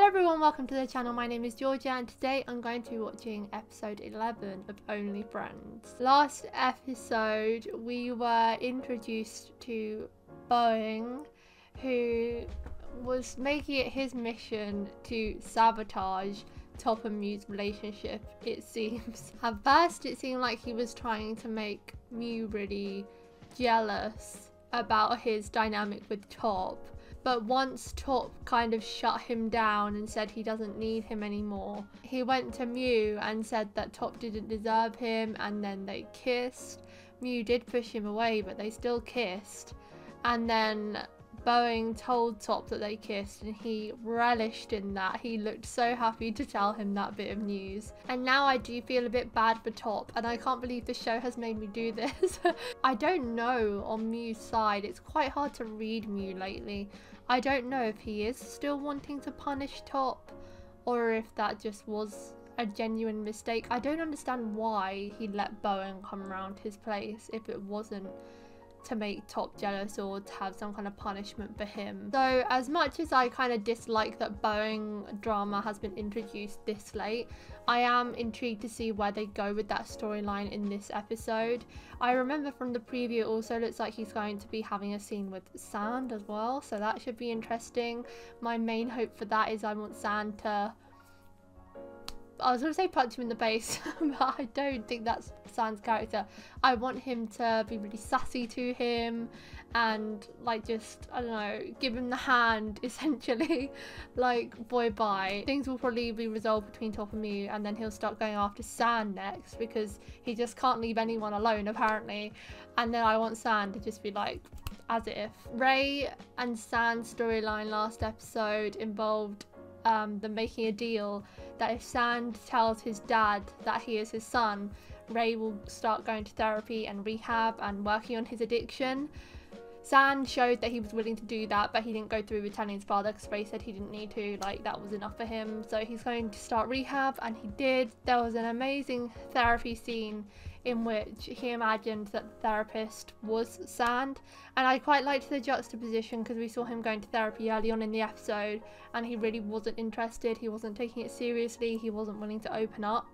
everyone, welcome to the channel. My name is Georgia and today I'm going to be watching episode 11 of Only Friends. Last episode we were introduced to Boeing, who was making it his mission to sabotage Top and Mew's relationship, it seems. At first it seemed like he was trying to make Mew really jealous about his dynamic with Top. But once Top kind of shut him down and said he doesn't need him anymore, he went to Mew and said that Top didn't deserve him, and then they kissed. Mew did push him away, but they still kissed. And then Boeing told Top that they kissed and he relished in that. He looked so happy to tell him that bit of news. And now I do feel a bit bad for Top, and I can't believe the show has made me do this. I don't know on Mew's side. It's quite hard to read Mew lately. I don't know if he is still wanting to punish Top or if that just was a genuine mistake. I don't understand why he let Boeing come around his place if it wasn't to make Top jealous or to have some kind of punishment for him. So as much as I kind of dislike that Boeing drama has been introduced this late, I am intrigued to see where they go with that storyline in this episode. I remember from the preview it also looks like he's going to be having a scene with Sand as well, so that should be interesting. My main hope for that is I want Sand to, I was going to say punch him in the face, but I don't think that's Sand's character. I want him to be really sassy to him and like just, I don't know, give him the hand essentially. Like, boy bye. Things will probably be resolved between Top and Mew, and then he'll start going after Sand next because he just can't leave anyone alone apparently. And then I want Sand to just be like, as if. Ray and Sand's storyline last episode involved them making a deal that if Sand tells his dad that he is his son, Ray will start going to therapy and rehab and working on his addiction. Sand showed that he was willing to do that, but he didn't go through with telling his father because Ray said he didn't need to, like that was enough for him. So he's going to start rehab, and he did. There was an amazing therapy scene in which he imagined that the therapist was Sand, and I quite liked the juxtaposition because we saw him going to therapy early on in the episode and he really wasn't interested, he wasn't taking it seriously, he wasn't willing to open up.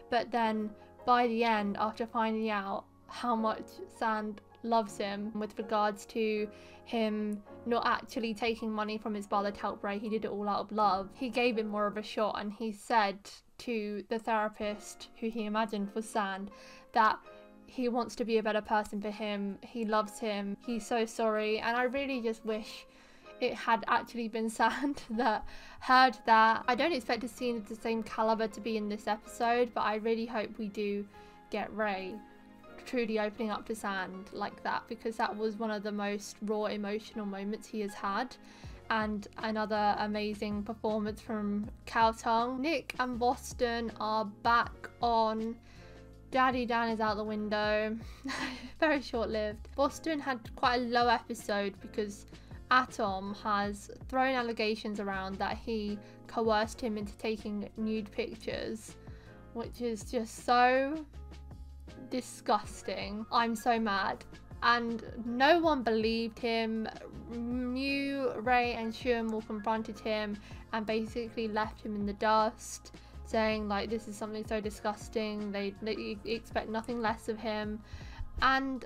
But then by the end, after finding out how much Sand loves him with regards to him not actually taking money from his father to help Ray, he did it all out of love, he gave him more of a shot, and he said to the therapist, who he imagined was Sand, that he wants to be a better person for him, he loves him, he's so sorry. And I really just wish it had actually been Sand that heard that. I don't expect a scene of the same caliber to be in this episode, but I really hope we do get Ray truly opening up to Sand like that, because that was one of the most raw emotional moments he has had. And another amazing performance from Cao Tong. Nick and Boston are back on. Daddy Dan is out the window. Very short-lived. Boston had quite a low episode because Atom has thrown allegations around that he coerced him into taking nude pictures, which is just so disgusting. I'm so mad. And no one believed him. Mew, Ray and Shum all confronted him and basically left him in the dust, saying like this is something so disgusting, they expect nothing less of him. And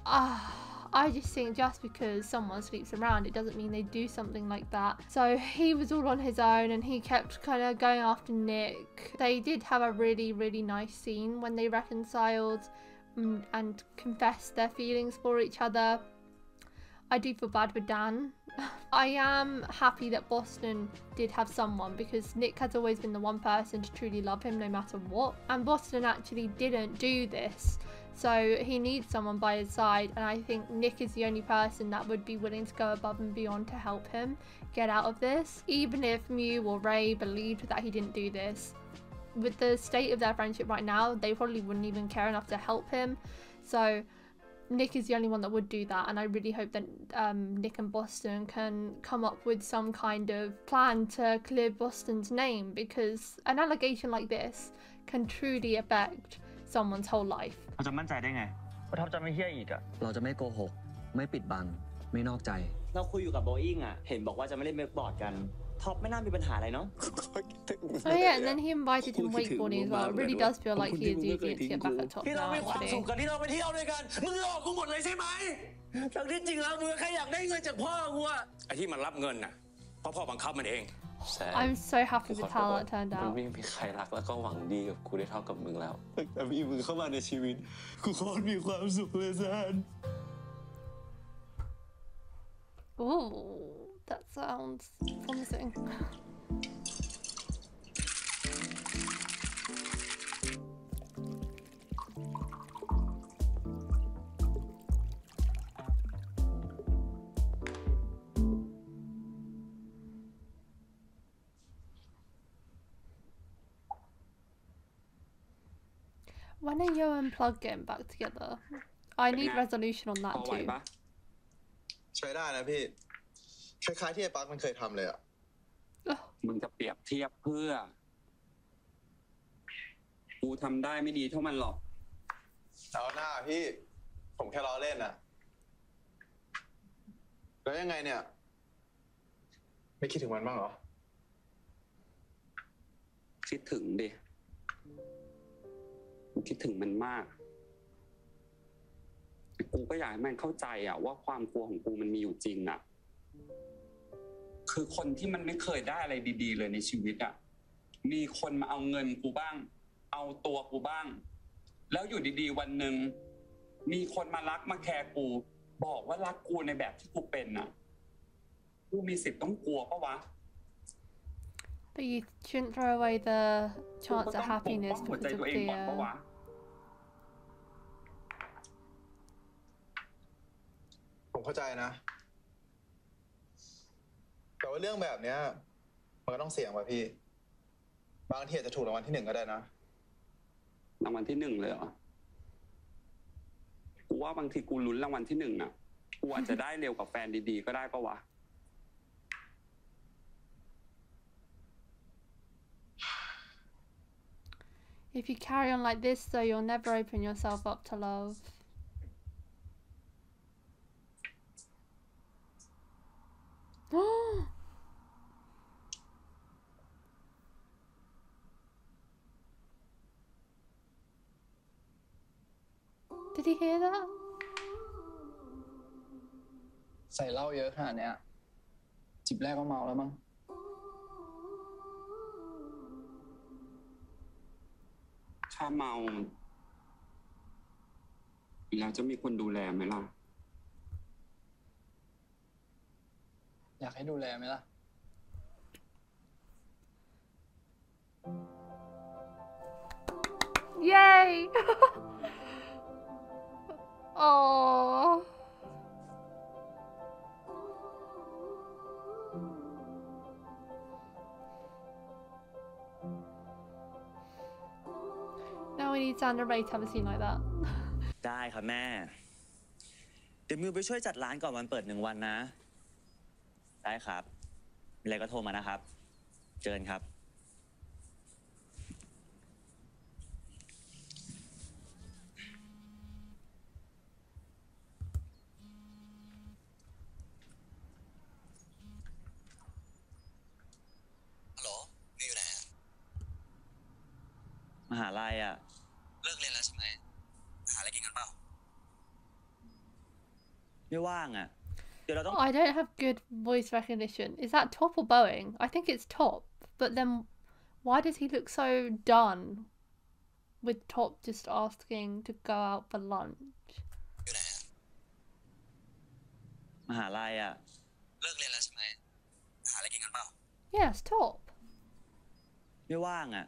I just think just because someone sleeps around, it doesn't mean they do something like that. So he was all on his own and he kept kind of going after Nick. They did have a really nice scene when they reconciled and confessed their feelings for each other. I do feel bad for Dan. I am happy that Boston did have someone, because Nick has always been the one person to truly love him no matter what, and Boston actually didn't do this, so he needs someone by his side, and I think Nick is the only person that would be willing to go above and beyond to help him get out of this. Even if Mew or Ray believed that he didn't do this, with the state of their friendship right now, they probably wouldn't even care enough to help him. So Nick is the only one that would do that, and I really hope that Nick and Boston can come up with some kind of plan to clear Boston's name, because an allegation like this can truly affect someone's whole life. เราจะมั่นใจได้ไงว่าท็อปจะไม่เหี้ยอีกอะเราจะไม่โกหกไม่ปิดบังไม่นอกใจเราคุยอยู่กับ Boeing อะเห็นบอกว่าจะไม่เล่นเว็บบอร์ดกัน ท็อปไม่น่ามีปัญหาอะไรเนาะ Oh yeah, and then he invited him wakeboarding as well. It really does feel like he is eager to get back at top ที่เรา now, มีความสุข actually. กันที่เราไปเที่ยวด้วยกันมึงหลอกกูหมดเลยใช่ไหมทั้งที่จริงแล้วมึงแค่อยากได้เงินจากพ่อกูอะไอ้ที่มันรับเงินน่ะเพราะพ่อบังคับมันเอง I'm so happy with how that turned มัน out. ไม่มีใครรักแล้วก็หวังดีกับกูได้เท่ากับมึงแล้วแต่มีมึงเข้ามาในชีวิตกูโคตรมีความสุขเลยแซน Ooh, that sounds promising. When are you and Plug getting back together? I need resolution on that พอไหว too. ปะ ใช้ได้นะพี่ คล้ายๆที่ไอ้ปักมันเคยทำเลยอ่ะ มึงจะเปรียบเทียบเพื่อ กูทำได้ไม่ดีเท่ามันหรอก เอาหน้าพี่ ผมแค่ล้อเล่นอ่ะ แล้วยังไงเนี่ย ไม่คิดถึงมันบ้างเหรอ คิดถึงดิกูคิดถึงมันมากแต่กูก็อยากให้มันเข้าใจอะว่าความกลัวของกูมันมีอยู่จริงอะคือคนที่มันไม่เคยได้อะไรดีๆเลยในชีวิตอะมีคนมาเอาเงินกูบ้าง เอาตัวกูบ้าง แล้วอยู่ดีๆวันหนึ่งมีคนมารักมาแคร์กู บอกว่ารักกูในแบบที่กูเป็นอะกูมีสิทธิ์ต้องกลัวปะวะ But you shouldn't throw away the กู chance ก็ at ต้องปก happiness ป้องหัว because ใจ of ตัวเองก่อนปะวะ ผมเข้าใจนะ แต่ว่าเรื่องแบบเนี้ยมันก็ต้องเสี่ยงว่ะพี่ บางทีอาจจะถูกรางวัลที่ 1ก็ได้นะ รางวัลที่ 1เลยเหรอ กูว่าบางทีกูลุ้นรางวัลที่ 1น่ะ กูอาจจะได้เร็วกับแฟนดีๆก็ได้ปะวะ If you carry on like this, though, you'll never open yourself up to love. Did he hear that? ใส่เหล้าเยอะขนาดเนี้ยจิบแรกก็เมาแล้วมั้ง ถ้าเมาแล้วจะมีคนดูแลไหมล่ะ อยากให้ดูแลไหมล่ะ Yay! Oh. Now we need Sandra Ray to have a scene like that. ได้ครับแม่ เดี๋ยวมิวไปช่วยจัดร้านก่อนวันเปิด1 วันนะ ได้ครับมีอะไรก็โทรมานะครับ เจอกันครับ ฮัลโหลมิวอยู่ไหนอะ มหาลัยอ่ะ เลิกเรียนแล้วใช่ไหมหาอะไรกินกันเปล่า ไม่ว่างอ่ะ เดี๋ยวเราต้อง Oh, I don't have good voice recognition. Is that Top or Boeing? I think it's Top. But then why does he look so done with Top just asking to go out for lunch? อยู่ไหนอะ มหาลัยอ่ะ เลิกเรียนแล้วใช่ไหมหาอะไรกินกันเปล่า Yes, Top. ไม่ว่างอ่ะ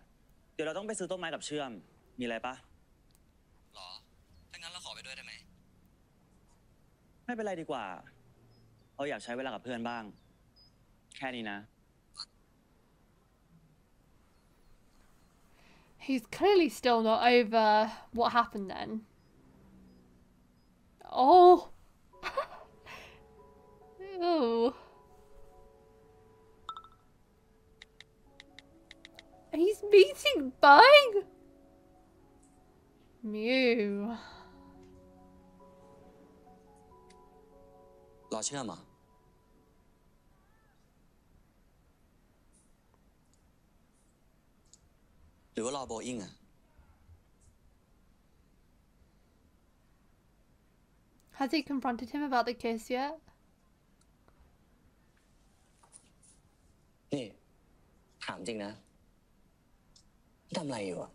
เดี๋ยวเราต้องไปซื้อต้นไม้กับเชื่อม มีอะไรปะ หรอ ถ้างั้นเราขอไปด้วยได้ไหม ไม่เป็นไรดีกว่าเราอยากใช้เวลากับเพื่อนบ้าง แค่นี้นะ He's clearly still not over what happened then. Oh. Ew. He's meeting Boeing? Mew. รอเชื่อมเหรอ หรือว่ารอโบอิงอะ Has he confronted him about the kiss yet? นี่ถามจริงนะทำอะไรอยู่อะ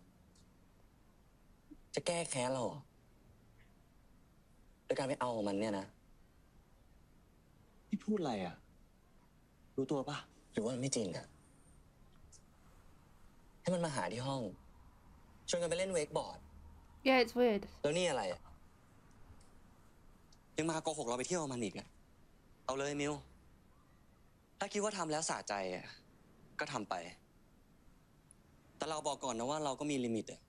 จะแก้แค้นเราเหรอโดยการไปเอามันเนี่ยนะ พี่พูดอะไรอ่ะ รู้ตัวปะ หรือว่ามันไม่จริงอะให้มันมาหาที่ห้องชวนกันไปเล่นเวกบอร์ด Yeah, it's weird. แล้วนี่อะไรอะยังมาโกหกเราไปเที่ยวมันอีกอะเอาเลยมิวถ้าคิดว่าทำแล้วสะใจอะก็ทำไป แต่เราบอกก่อนนะว่าเราก็มีลิมิตอะ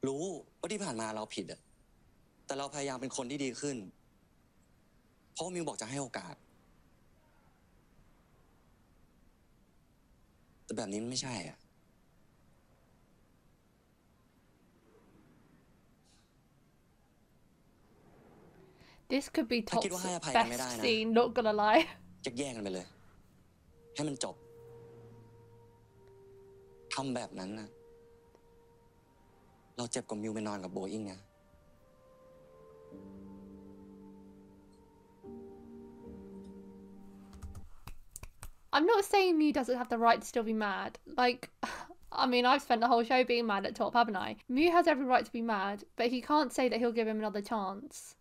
รู้ว่าที่ผ่านมาเราผิดอะแต่เราพยายามเป็นคนที่ดีขึ้นเพราะว่ามิวบอกจะให้โอกาสแต่แบบนี้มันไม่ใช่อ่ะ This could be ถ้าคิด Top's ว่าให้อภัยกันไม่ได้ best นะ scene, not gonna lie. แยกกันไปเลย ให้มันจบทำแบบนั้นนะเราเจ็บกว่ามิวไปนอนกับโบอิงนะ I'm not saying Mew doesn't have the right to still be mad. Like, I mean, I've spent the whole show being mad at Top, haven't I? Mew has every right to be mad, but he can't say that he'll give him another chance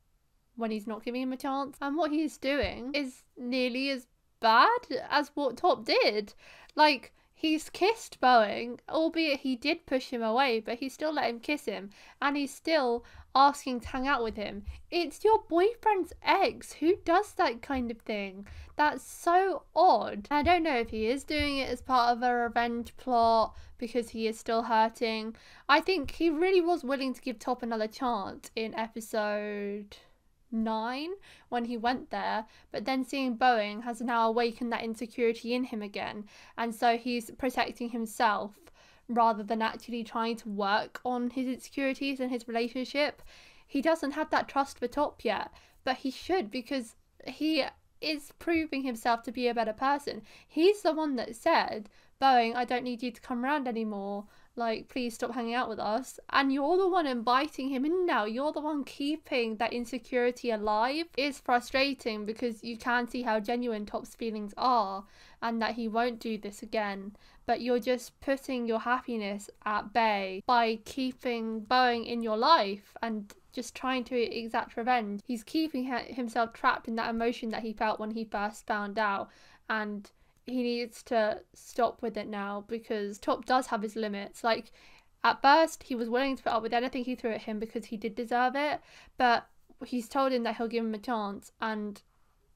when he's not giving him a chance. And what he's doing is nearly as bad as what Top did. Like, he's kissed Boeing, albeit he did push him away, but he still let him kiss him, and he's still asking to hang out with him. It's your boyfriend's ex. Who does that kind of thing? That's so odd. I don't know if he is doing it as part of a revenge plot because he is still hurting. I think he really was willing to give Top another chance in episode 9 when he went there, but then seeing Boeing has now awakened that insecurity in him again, and so he's protecting himself rather than actually trying to work on his insecurities and his relationship. He doesn't have that trust for Top yet, but he should, because he is proving himself to be a better person. He's the one that said, Boeing, I don't need you to come around anymore. Like, please stop hanging out with us. And you're the one inviting him in now. You're the one keeping that insecurity alive. It's frustrating because you can see how genuine Top's feelings are and that he won't do this again. But you're just putting your happiness at bay by keeping Boeing in your life and just trying to exact revenge. He's keeping himself trapped in that emotion that he felt when he first found out, and he needs to stop with it now because Top does have his limits. Like, at first he was willing to put up with anything he threw at him because he did deserve it, but he's told him that he'll give him a chance and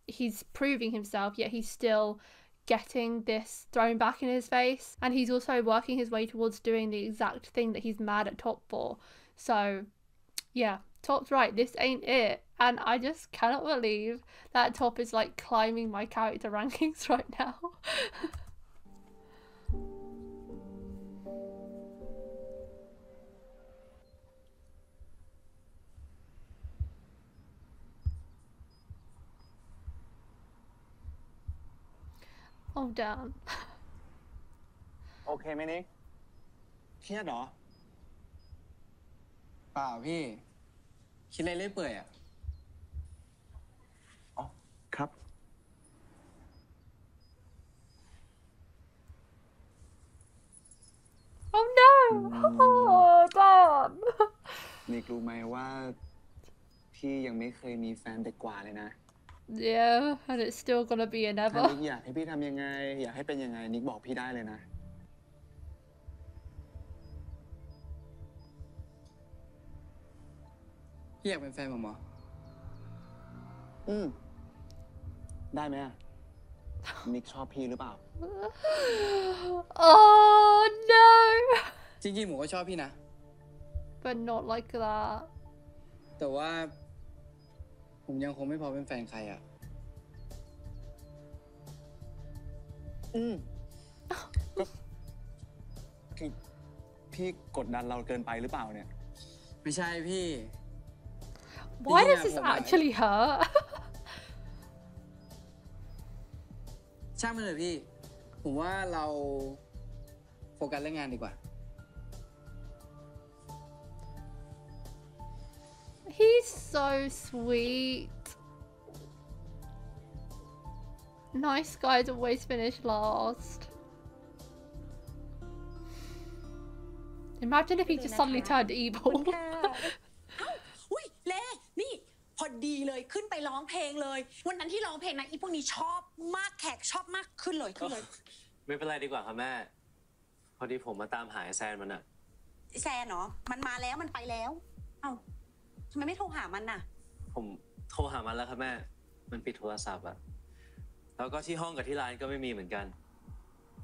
he's proving himself, yet he's still getting this thrown back in his face, and he's also working his way towards doing the exact thing that he's mad at Top for. So yeah, Top's right, this ain't it. And I just cannot believe that Top is like climbing my character rankings right now. Oh damn. โอเคไหมนิก เครียดเหรอ เปล่าพี่ คิดอะไรเรื่อยเปื่อยอ่ะ อ๋อ ครับ Oh no! Oh damn! นิกรู้ไหมว่าพี่ยังไม่เคยมีแฟนเด็กกว่าเลยนะ Yeah, and it's still gonna be a ถ้า never. นิกอยากให้พี่ทำยังไง อยากให้เป็นยังไงนิกบอกพี่ได้เลยนะ พี่อยากเป็นแฟนผมเหรอ ได้ไหมอะนิกชอบพี่หรือเปล่า Oh no! จริงๆผมก็ชอบพี่นะ But not like that. แต่ว่า ผมยังคงไม่พอเป็นแฟนใครอ่ะ ก็คือพี่กดดันเราเกินไปหรือเปล่าเนี่ย ไม่ใช่พี่ Why does Yeah, this well, actually hurt? ช่างมันเถอะพี่ ผมว่าเรา กัสเรื่องงานดีกว่า He's so sweet. Nice guys always finish last. Imagine if he just suddenly turned ขอบ evil. คุณค่ะเอ้าอุ้ยเล่นี่พอดีเลยขึ้นไปร้องเพลงเลย วันนั้นที่ร้องเพลงนะอีพวกนี้ชอบมากแขกชอบมากขึ้นเลย ไม่เป็นไรดีกว่าครับแม่ พอดีผมมาตามหาไอ้แซนมันอะ แซนเนาะมันมาแล้วมันไปแล้ว เอ้าทำไมไม่โทรหามันน่ะ ผมโทรหามันแล้วครับแม่ มันปิดโทรศัพท์อะแล้วก็ที่ห้องกับที่ร้านก็ไม่มีเหมือนกัน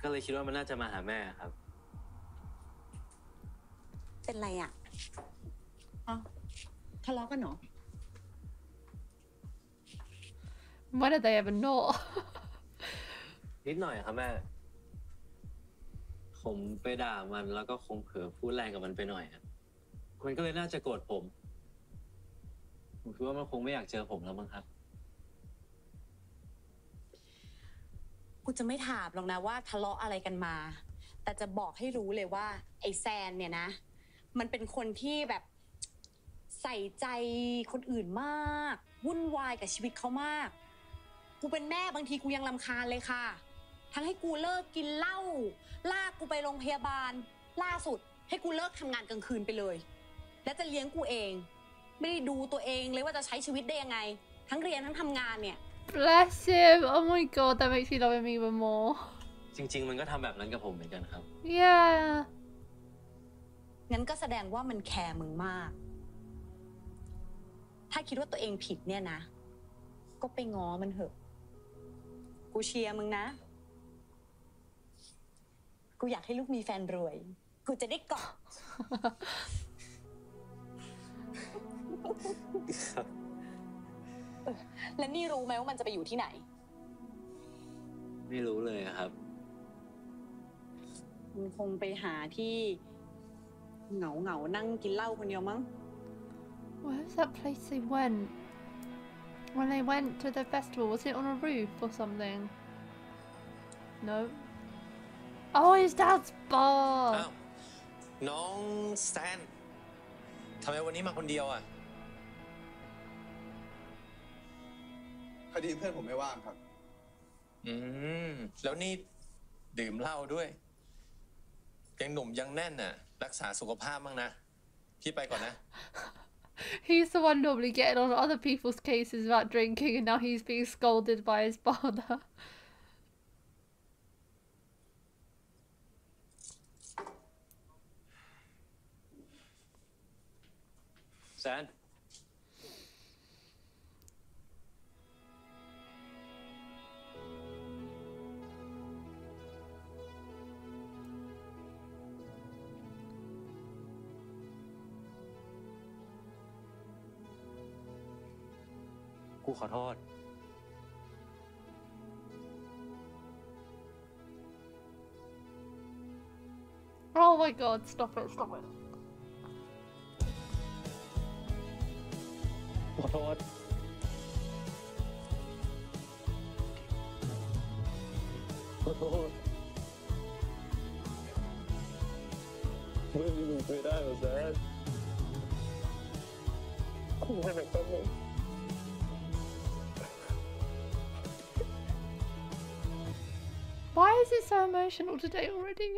ก็เลยคิดว่ามันน่าจะมาหาแม่ครับ เป็นไรอ่ะอ๋อทะเลาะกันเหรอ When did they ever not? นิดหน่อยครับแม่ ผมไปด่ามันแล้วก็คงเผลอพูดแรงกับมันไปหน่อยอะมันก็เลยน่าจะโกรธผม ผมคิดว่ามันคงไม่อยากเจอผมแล้วมั้งครับ กูจะไม่ถามหรอกนะว่าทะเลาะอะไรกันมา แต่จะบอกให้รู้เลยว่าไอ้แซนเนี่ยนะ มันเป็นคนที่แบบใส่ใจคนอื่นมากวุ่นวายกับชีวิตเขามาก กูเป็นแม่บางทีกูยังรำคาญเลยค่ะ ทั้งให้กูเลิกกินเหล้าลากกูไปโรงพยาบาลล่าสุดให้กูเลิกทำงานกลางคืนไปเลย และจะเลี้ยงกูเองไม่ได้ดูตัวเองเลยว่าจะใช้ชีวิตได้ยังไงทั้งเรียนทั้งทำงานเนี่ย Bless him. Oh my god, that makes me love him even more. จริง ๆ มันก็ทำแบบนั้นกับผมเหมือนกันครับ Yeah. งั้นก็แสดงว่ามันแคร์มึงมาก ถ้าคิดว่าตัวเองผิดเนี่ยนะ ก็ไปง้อมันเถอะ กูเชียร์มึงนะ กูอยากให้ลูกมีแฟนรวย กูจะได้เกาะ และนี่รู้ไหมว่ามันจะไปอยู่ที่ไหน ไม่รู้เลยครับ มันคงไปหาที่เหงานั่งกินเหล้าคนเดียวมั้ง Where's that place they went? When they went to the festival, was it on a roof or something? No. Oh, his dad's อ้า bar. วน้องแซนทำไมวันนี้มาคนเดียวอ่ะ พอดีเพื่อนผมไม่ว่างครับ อืม แล้วนี่ดื่มเหล้าด้วย ยังหนุ่มยังแน่นน่ะ รักษาสุขภาพบ้างนะ พี่ไปก่อนนะ He's the one normally getting on other people's cases about drinking, and now he's being scolded by his father. แซน กูขอโทษ Oh my god, stop it, stop it. ขอโทษ ขอโทษไม่มีมึงช่วยได้หรอแซนกูไม่เป็นคนเลย Why is it so emotional today already?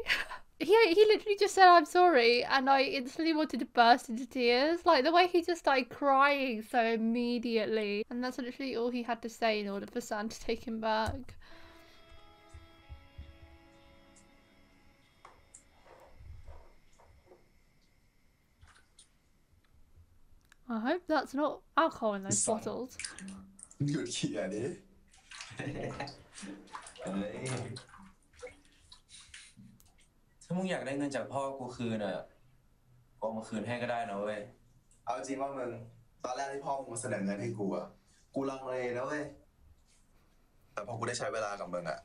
He literally just said I'm sorry, and I instantly wanted to burst into tears. Like the way he just started crying so immediately, and that's literally all he had to say in order for Sam to take him back. I hope that's not alcohol in those bottles. หยุดเขี่ยดิ ถ้ามึงอยากได้เงินจากพ่อกูคืนอ่ะก็เอามาคืนให้ก็ได้นะเว้ย เอาจริงว่ามึง ตอนแรกที่พ่อมึงมาเสนอเงินให้กูอะกูลังเลนะเว้ย แต่พอกูได้ใช้เวลากับมึงอะ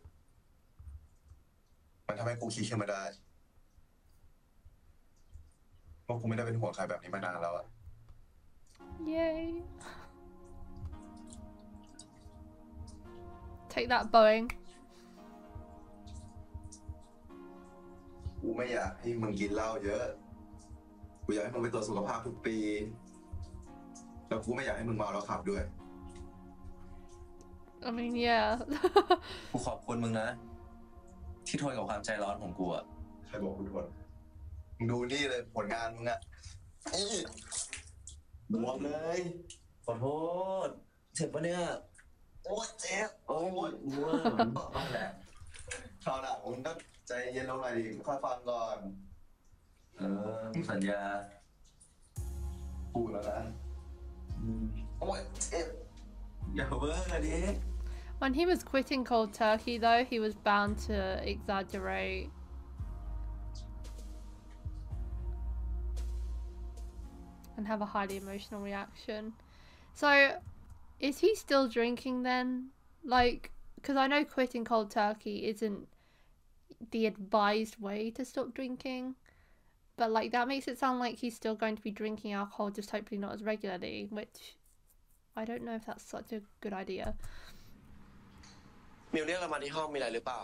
มันทำให้กูคิดขึ้นมาได้ว่ากูไม่ได้เป็นห่วงใครแบบนี้มานานแล้วอะ Yay. Take that, Boeing. กูไม่อยากให้มึงกินเหล้าเยอะกูอยากให้มึงไปตรวจสุขภาพทุกปีแล้วกูไม่อยากให้มึงเมาแล้วขับด้วย I mean, yeah. กูขอบคุณมึงนะ ที่ทนกับความใจร้อนของกูอะ ใครบอกกูทนมึงดูนี่เลยผลงานมึงอะบวมเลย ขอโทษเจ็บปะเนี่ย โอ้ยเจ็บโอ้ยบวมนั่นแหละคราวหลังมึงต้องใจเย็นลงหน่อยดิค่อยฟังก่อนสัญญา พูดแล้วนะโอ้ยเจ็บอย่าเบ้อดิ When he was quitting cold turkey, though, he was bound to exaggerate. And have a highly emotional reaction. So, is he still drinking then? Like, because I know quitting cold turkey isn't the advised way to stop drinking. But, like, that makes it sound like he's still going to be drinking alcohol, just hopefully not as regularly, which I don't know if that's such a good idea. มิวเรียกเรามาที่ห้องมีอะไรหรือเปล่า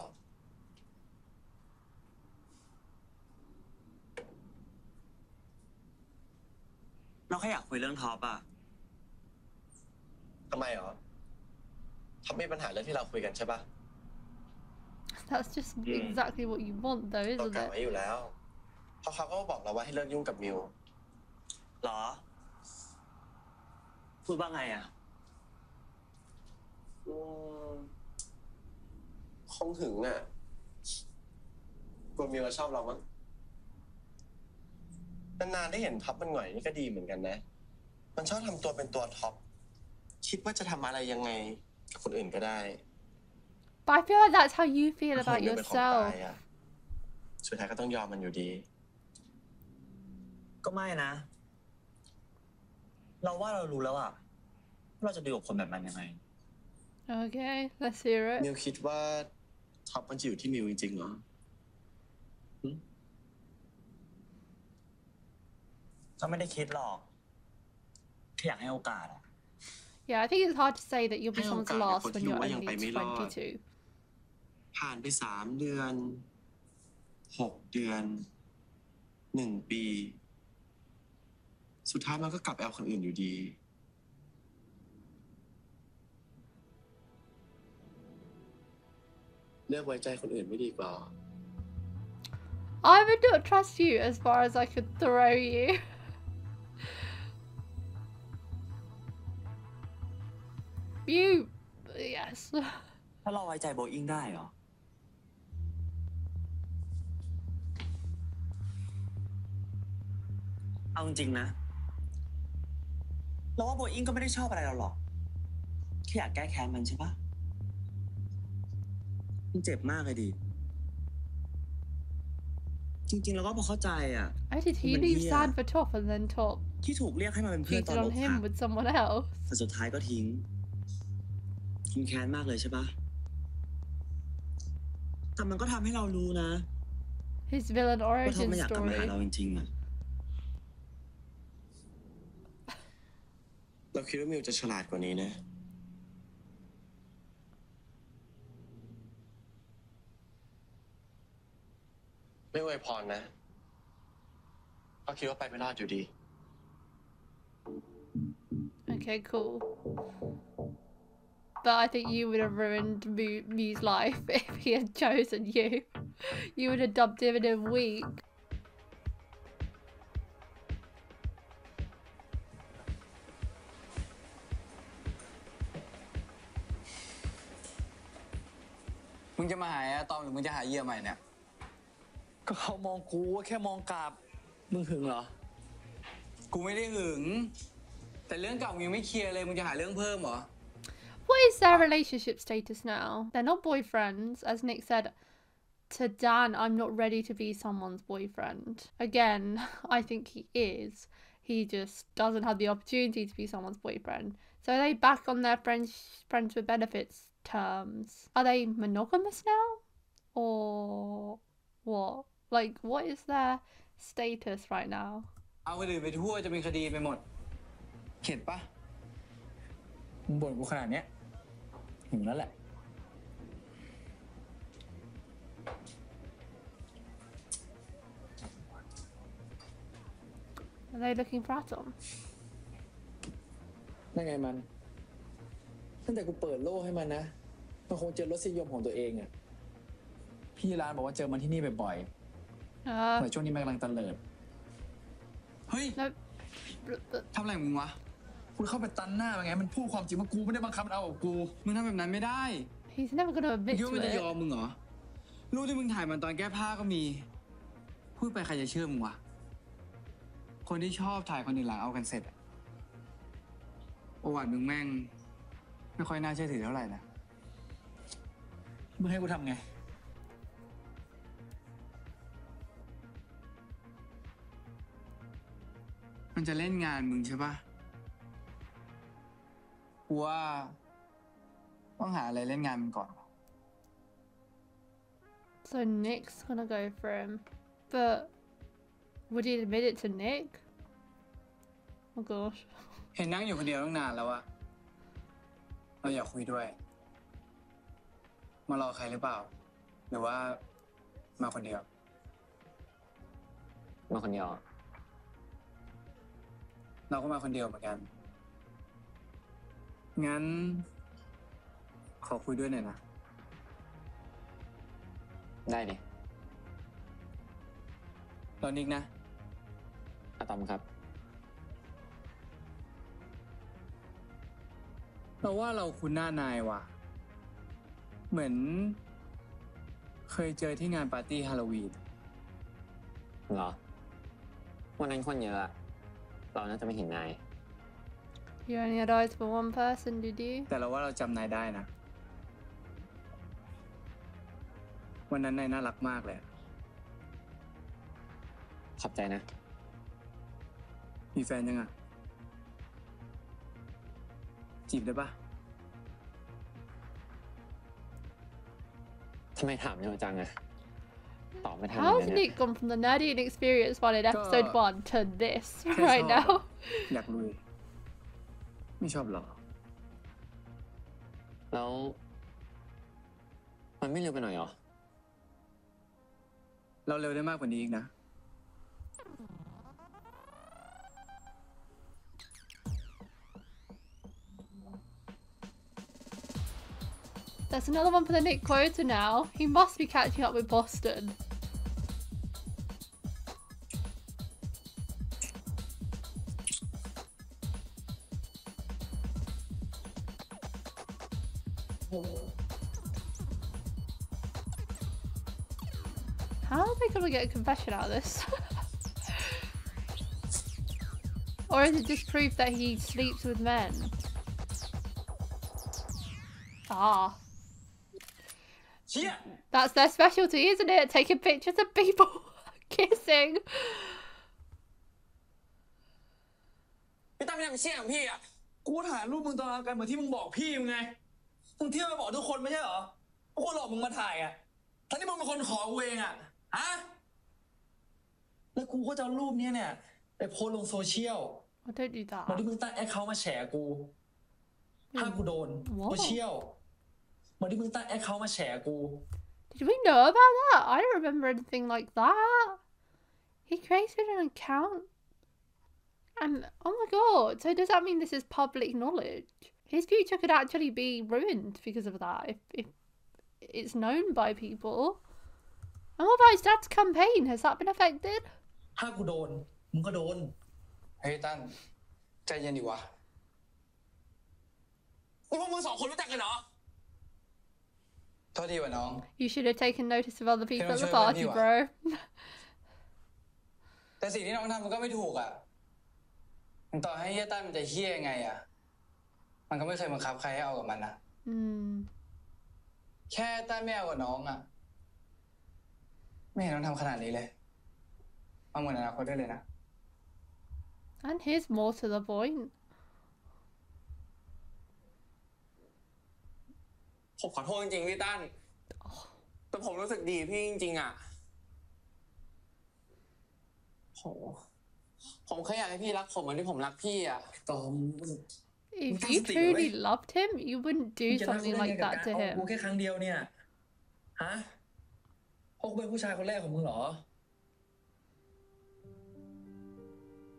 เราแค่อยากคุยเรื่องท็อปอะ ทำไมหรอท็อปมีปัญหาเรื่องที่เราคุยกันใช่ปะ That's just exactly what you want, though, เรา isn't กะไว้ it? อยู่แล้วเพราะเขาก็บอกเราว่าให้เลิกยุ่งกับมิว หรอ พูดว่าไงอะ คงถึงอ่ะกลัวมิวชอบเรามั้งนานๆได้เห็นท็อปมันหน่อยนี่ก็ดีเหมือนกันนะ มันชอบทำตัวเป็นตัวท็อปคิดว่าจะทำอะไรยังไงกับคนอื่นก็ได้ But I feel like that's how you feel ค about งเป็นของ yourself. ตายอ่ะสุดท้ายก็ต้องยอมมันอยู่ดี ก็ไม่นะ เราว่าเรารู้แล้วอะว่าเราจะดีกับคนแบบมันยังไง Okay, let's hear it. มิวคิดว่าท็อปมันจะอยู่ที่มิวจริงๆเหรอ ก็ไม่ได้คิดหรอกแค่อยากให้โอกาสอะ Yeah, I think it's hard to say that you'll be ให้โอ someone's กาสกับ last คน when ที่รู้ you're ว่ายัง only ไปไม่รอด 22. ผ่านไป3 เดือน 6 เดือน 1 ปี สุดท้ายมันก็กลับแอลคนอื่นอยู่ดี เลือกไว้ใจคนอื่นไม่ดีกว่า I would not trust you as far as I could throw you. You, yes. ถ้าเราไว้ใจโบอิงได้เหรอ เอาจริงๆนะ เราว่าโบอิงก็ไม่ได้ชอบอะไรเราหรอก แค่อยากแก้แค้นมันใช่ปะมันเจ็บมากเลยดิ จริงๆเราก็พอเข้าใจอ่ะ Why did he leave San for Top and then Top ที่ถูกเรียกให้มาเป็นเพื่อนตอน cheated อ on กหั him ก with someone else? แต่สุดท้ายก็ทิ้งแค้นมากเลยใช่ปะแต่มันก็ทำให้เรารู้นะ His villain ว่าท็อป origin ไม่อยากกลับมาหา story. เราจริงๆอ่ะ เราคิดว่ามิวจะฉลาดกว่านี้นะ ไม่อวยพรนะก็คิดว่าไปไม่รอดอยู่ดี Okay, cool. But I think you would have ruined Miu's life if he had chosen you. You would have dubbed him in a week. มึงจะมาหาอะตอมหรือมึงจะหาเหยื่อใหม่เนี่ย ก็เขามองกูแค่มองกลับ มึงหึงเหรอ กูไม่ได้หึง แต่เรื่องเก่ามึงยังไม่เคลียร์เลย มึงจะหาเรื่องเพิ่มเหรอ What is their relationship status now? They're not boyfriends. As Nick said to Dan, I'm not ready to be someone's boyfriend. Again, I think he is. He just doesn't have the opportunity to be someone's boyfriend. So are they back on their friends with benefits terms? Are they monogamous now? Or what? Like, what is their status right now? เอาคนอื่นไปทั่วจะเป็นคดีไปหมด เข็ดปะมึงบ่นกูขนาดเนี้ยหึงแล้วแหละ I Are they looking for Atom? นั่นไงมันตั้งแต่กูเปิดโลกให้มันนะมันคงเจอรสนิยมของตัวเองอ่ะพี่ร้านบอกว่าเจอมันที่นี่บ่อยๆเหมือนช่วงนี้มันกำลังเตลิดเฮ้ย No. ทำอะไรมึงวะคุณเข้าไปตันหน้ามันไงมันพูดความจริงว่ากูไม่ได้บังคับมันเอากับกูมึงทำแบบนั้นไม่ได้ He's never gonna มึง admit คิดว่า to มันจะยอ it. มมึงเหรอรูปที่มึงถ่ายมันตอนแก้ผ้าก็มีพูดไปใครจะเชื่อมึงวะคนที่ชอบถ่ายคนอื่นหลังเอากันเสร็จประวัติมึงแม่งไม่ค่อยน่าเชื่อถือเท่าไหร่นะมึงให้กูทำไงมันจะเล่นงานมึงใช่ปะกูว่าต้องหาอะไรเล่นงานมันก่อน So Nick's gonna go for him. But would he admit it to Nick? Oh gosh. เห็นนั่งอยู่คนเดียวตั้งนานแล้วอะเราอยากคุยด้วยมารอใครหรือเปล่าหรือว่ามาคนเดียว มาคนเดียว เราก็มาคนเดียวเหมือนกันงั้นขอคุยด้วยหน่อยนะ ได้ดิ เรานิกนะ อะตอมครับ เราว่าเราคุ้นหน้านายว่ะเหมือนเคยเจอที่งานปาร์ตี้ฮาโลวีน เหรอ วันนั้นคนเยอะอะเราน่าจะไม่เห็นนาย You only had eyes for one person, did you? แต่เราว่าเราจำนายได้นะวันนั้นนายน่ารักมากเลย ขอบใจนะ มีแฟนยังอ่ะจีบได้ปะ ทำไมถามเร็วจังอะตอบไม่ทัน How's เลยเนี่ย Nick gone from the nerdy and experienced one in episode 1 to this แค่ right ชอบ now? อยากลุยไม่ชอบหรอ แล้ว มันไม่เร็วไปหน่อยเหรอ เราเร็วได้มากกว่านี้อีกนะ There's another one for the Nick quota now. He must be catching up with Boston. How are they gonna get a confession out of this? Or is it just proof that he sleeps with men? Ah. Yeah. That's their specialty, isn't it? Taking pictures of people kissing. พี่ตั้มไม่ทำเชี่ยของพี่อ่ะกูถ่ายรูปมึงตอนเอากันเหมือนที่มึงบอกพี่มึงไงมึงเที่ยวไปบอกทุกคนไม่ใช่เหรอพวกคนหลอกมึงมาถ่ายอ่ะทั้งที่มึงเป็นคนขอกูเองอ่ะฮะแล้วกูก็จะเอารูปนี้เนี่ยไปโพสลงโซเชียล I don't do that. เหมือนที่มึงตั้งแอคเคาท์มาแฉกูถ้ากูโดนโซเชียลเหมือนที่มึงตั้งแอคเคาท์มาแฉกู Did we know about that? I don't remember anything like that. He created an account. And oh my god, so does that mean this is public knowledge? His future could actually be ruined because of that if it's known by people. And what about his dad's campaign? Has that been affected? ถ้ากูโดนมึงก็โดนเฮ้ยตั้นใจเย็นดิวะนี่พวกมึงสองคนรู้จักกันเหรอโทษทีวะน้อง You should have taken notice of other people at the Can I party, show you bro. แต่สิ่งที่น้องทำมันก็ไม่ถูกอ่ะมันต่อให้เฮียตั้นมันจะเฮี้ยยังไงอ่ะมันก็ไม่เคยบังคับใครให้เอากับมันนะแค่ตั้นไม่เอากับน้องอ่ะไม่เห็นต้องทำขนาดนี้เลยเอาเหมือนอนาคตได้เลยนะ And here's more to the point. ผมขอโทษจริงๆพี่ตั้นแต่ผมรู้สึกดีพี่จริงๆอ่ะโหผมแค่อยากให้พี่รักผมเหมือนที่ผมรักพี่อ่ะตอม If you truly loved him, you wouldn't do จะรัก something กูได้ like ไงกับ that การ to เอา him. กูแค่ครั้งเดียวเนี่ยฮะพวกกูเป็นผู้ชายคนแรกของมึงเหรอ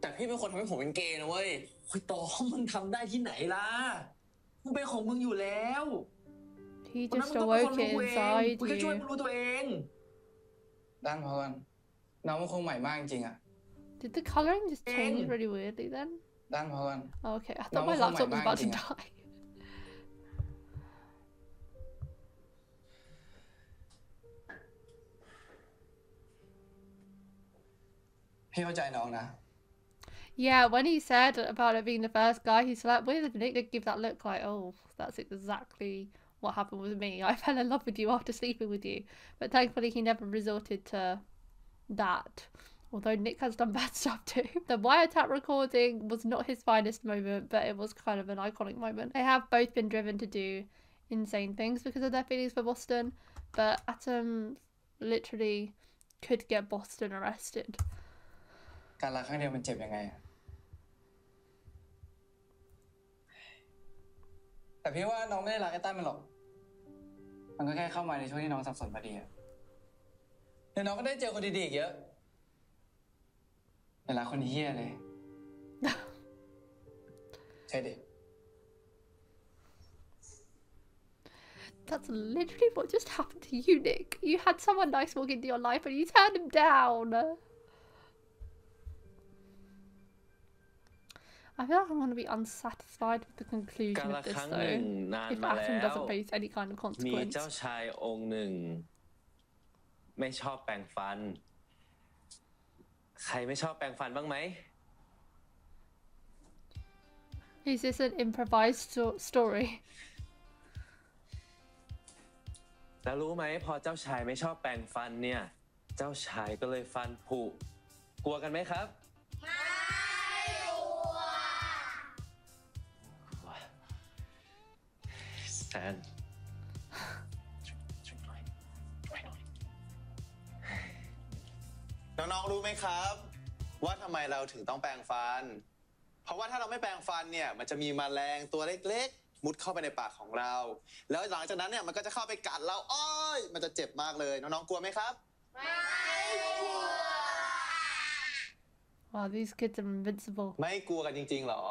แต่พี่เป็นคนทำให้ผมเป็นเกย์นะเว้ยโอ้ยตองมึงทำได้ที่ไหนล่ะมึงเป็นของมึงอยู่แล้ว He just awoke it inside มึงแค่ช่วย you. มึงรู้ตัวเองด้านพอกันน้องมันคงใหม่มากจริงๆอะ Did the colouring just change really weirdly then? ด้านพอกัน Oh, okay, I thought my laptop was about to die. พี่เข้าใจน้องนะ Yeah, when he said about it being the first guy he slept with, Nick did give that look like, oh, that's exactly what happened with me. I fell in love with you after sleeping with you. But thankfully he never resorted to that. Although Nick has done bad stuff too. The wiretap recording was not his finest moment, but it was kind of an iconic moment. They have both been driven to do insane things because of their feelings for Boston, but Atom literally could get Boston arrested. การรักครั้งเดียวมันเจ็บยังไงแต่พี่ว่าน้องไม่ได้รักไอ้ตั้นมันหรอกมันก็แค่เข้ามาในช่วงที่น้องสับสนพอดีเดี๋ยวน้องก็ได้เจอคนดีๆอีกเยอะแต่รักคนเหี้ยเลยใช่ดิ That's literally what just happened to you, Nick. You had someone nice walk into your life and you turned him down. I feel like I'm going to be unsatisfied with the conclusion of this though. If Atom doesn't face any kind of มี consequence. เจ้าชายองค์หนึ่งไม่ชอบแปรงฟันใครไม่ชอบแปรงฟันบ้างไหม Is this an improvised story? แล้วรู้ไหมพอเจ้าชายไม่ชอบแปรงฟันเนี่ยเจ้าชายก็เลยฟันผุกลัวกันไหมครับแซนน้องๆรู้ไหมครับว่าทำไมเราถึงต้องแปรงฟันเพราะว่าถ้าเราไม่แปรงฟันเนี่ยมันจะมีแมลงตัวเล็กๆมุดเข้าไปในปากของเราแล้วหลังจากนั้นเนี่ยมันก็จะเข้าไปกัดเราอ้อยมันจะเจ็บมากเลยน้องๆกลัวไหมครับไม่กลัว Wow, these kids are invincible. ไม่กลัวกันจริงๆหรอ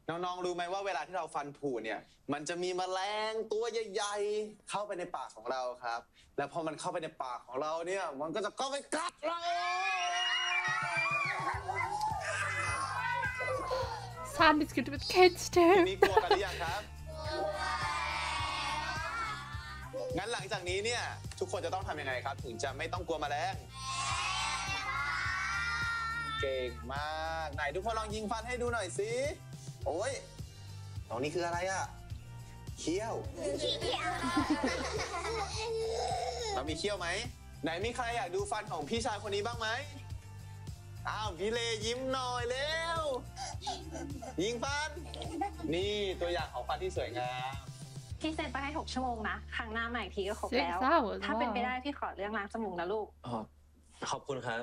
น้องๆรู้ไหมว่าเวลาที่เราฟันผุเนี่ยมันจะมีแมลงตัวใหญ่ๆเข้าไปในปากของเราครับแล้วพอมันเข้าไปในปากของเราเนี่ยมันก็จะเข้าไปกัดเรา Sam is good with kids too. มีกลัวกันหรือยังครับงั้นหลังจากนี้เนี่ยทุกคนจะต้องทำยังไงครับถึงจะไม่ต้องกลัวแมลงเก่งมากไหนทุกคนลองยิงฟันให้ดูหน่อยสิโอ้ยตรงนี้คืออะไรอ่ะเขี้ยวเรามีเขี้ยวไหมไหนมีใครอยากดูฟันของพี่ชายคนนี้บ้างไหมอ้าวพี่เลยิ้มหน่อยเร็วยิงฟันนี่ตัวอย่างของฟันที่สวยงามพี่เซ็นไปให้6 ชั่วโมงนะครั้งหน้ามาอีกทีก็ครบแล้วถ้าเป็นไปได้พี่ขอเรื่องล้างจมูกนะลูกขอบคุณครับ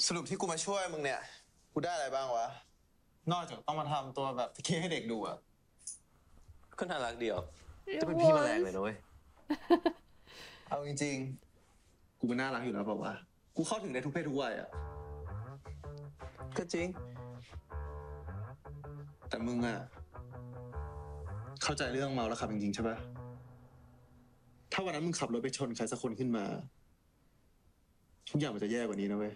สรุปที่กูมาช่วยมึงเนี่ยกูได้อะไรบ้างวะนอกจากต้องมาทำตัวแบบเท่ให้เด็กดูอะก็น่ารักเดียวจะเป็นพี่แมลงเลยนะเว้ยเอาจริงๆกูมันน่ารักอยู่แล้วบอกว่ากูเข้าถึงในทุกเพศทุกวัยอะก็จริงแต่มึงอะเข้าใจเรื่องเมาแล้วขับจริงๆใช่ปะถ้าวันนั้นมึงขับรถไปชนใครสักคนขึ้นมาทุกอย่างมันจะแย่กว่านี้นะเว้ย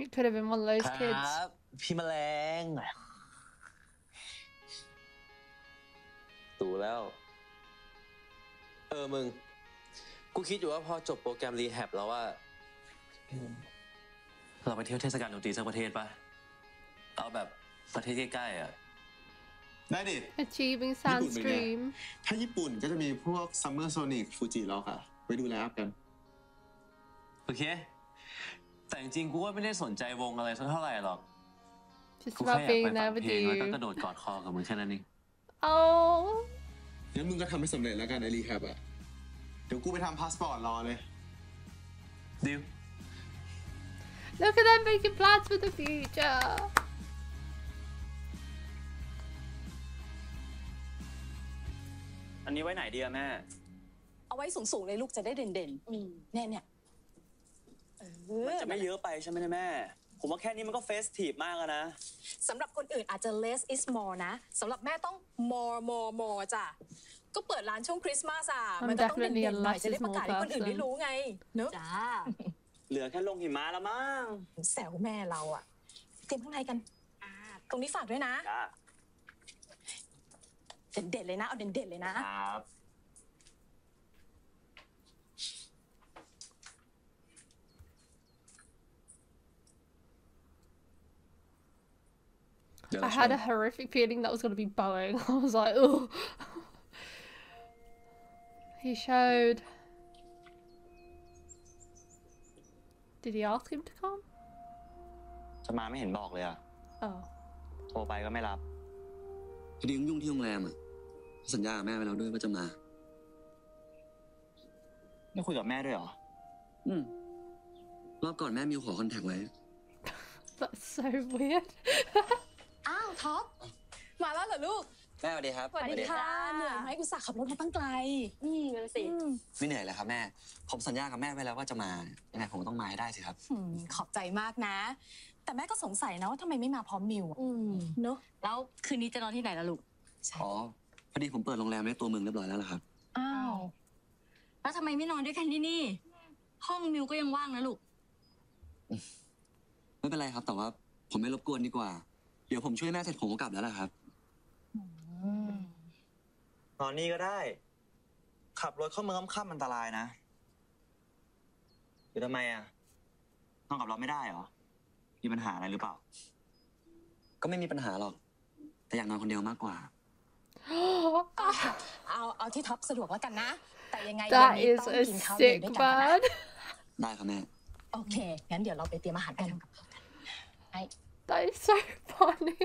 It could have been one of those ค kids. รับพี่แมลงดูแล้วมึงกูคิดอยู่ว่าพอจบโปรแกรมรีแฮบแล้วว่าเราไปเที่ยวเทศกาลดนตรีสักประเทศปะเอาแบบประเทศใกล้ๆอ่ะได้ดิ Achieving Sans Dream ถ้าญี่ปุ่นก็จะมีพวก Summer Sonic Fuji Rock อะไปดูไลฟ์อัพกันโอเคแต่จริงๆกูว่าไม่ได้สนใจวงอะไรสักเท่าไหร่หรอก Just กูแค่ about อยาก being ไปฟั there ง with เพลงแล้วก็ you. กระโดดกอดคอกับมึงแค่นั้นเอง Oh. งั้นมึงก็ทำให้สำเร็จแล้วกันไอรีแคปอะเดี๋ยวกูไปทำพาสปอร์ตรอเลยดิว Look at them making plans for the future. อันนี้ไว้ไหนดีอะแม่ เอาไว้สูงๆเลยลูกจะได้เด่นๆเนี่ยมันจะไม่เยอะไปใช่ไหมแม่ผมว่าแค่นี้มันก็เฟสทีฟมากแล้วนะสำหรับคนอื่นอาจจะ less is more นะสำหรับแม่ต้อง more จ้ะก็เปิดร้านช่วงคริสต์มาสมันก็ต้องเด่นๆหน่อยจะได้ประกาศให้คนอื่นได้รู้ไงเนอะจ้าเหลือแค่ลงหิมะแล้วมั้งแซวแม่เราอะเตรียมข้างในกันตรงนี้ฝากด้วยนะเด่นๆเลยนะเอาเด่นๆเลยนะครับI had a horrific feeling that was going to be Boeing. I was like, oh. He showed. Did he ask him to come? จะมาไม่เห็นบอกเลยอะ Oh. โทรไปก็ไม่รับ พอดียุ่งที่โรงแรมอะสัญญากับแม่ไปแล้วด้วยว่าจะมาไม่คุยกับแม่ด้วยเหรอรอบก่อนแม่มิวขอคอนแทคไว้ That's so weird. อ้าวท็อปมาแล้วเหรอลูก แม่สวัสดีครับสวัสดีค่ะเหนื่อยไหมอุตส่าห์ขับรถมาตั้งไกลนั่นสิไม่เหนื่อยเลยครับแม่ผมสัญญากับแม่ไว้แล้วว่าจะมายังไงผมต้องมาให้ได้สิครับขอบใจมากนะแต่แม่ก็สงสัยนะว่าทำไมไม่มาพร้อมมิวเนอะแล้วคืนนี้จะนอนที่ไหนล่ะลูกอ๋อพอดีผมเปิดโรงแรมในตัวเมืองเรียบร้อยแล้วล่ะครับอ้าวแล้วทำไมไม่นอนด้วยกันที่นี่ห้องมิวก็ยังว่างนะลูกไม่เป็นไรครับแต่ว่าผมไม่รบกวนดีกว่าเดี๋ยวผมช่วยแม่เสร็จผมก็กลับแล้วล่ะครับนอนนี่ก็ได้ขับรถเข้าเมืองค่ำๆอันตรายนะหรือทำไมอะนอนกับเราไม่ได้เหรอมีปัญหาอะไรหรือเปล่าก็ไม่มีปัญหาหรอกแต่อยากนอนคนเดียวมากกว่าเอาที่ท็อปสะดวกแล้วกันนะแต่ยังไง That is a sick bad ได้ครับแม่โอเคงั้นเดี๋ยวเราไปเตรียมอาหารกันThat is so funny.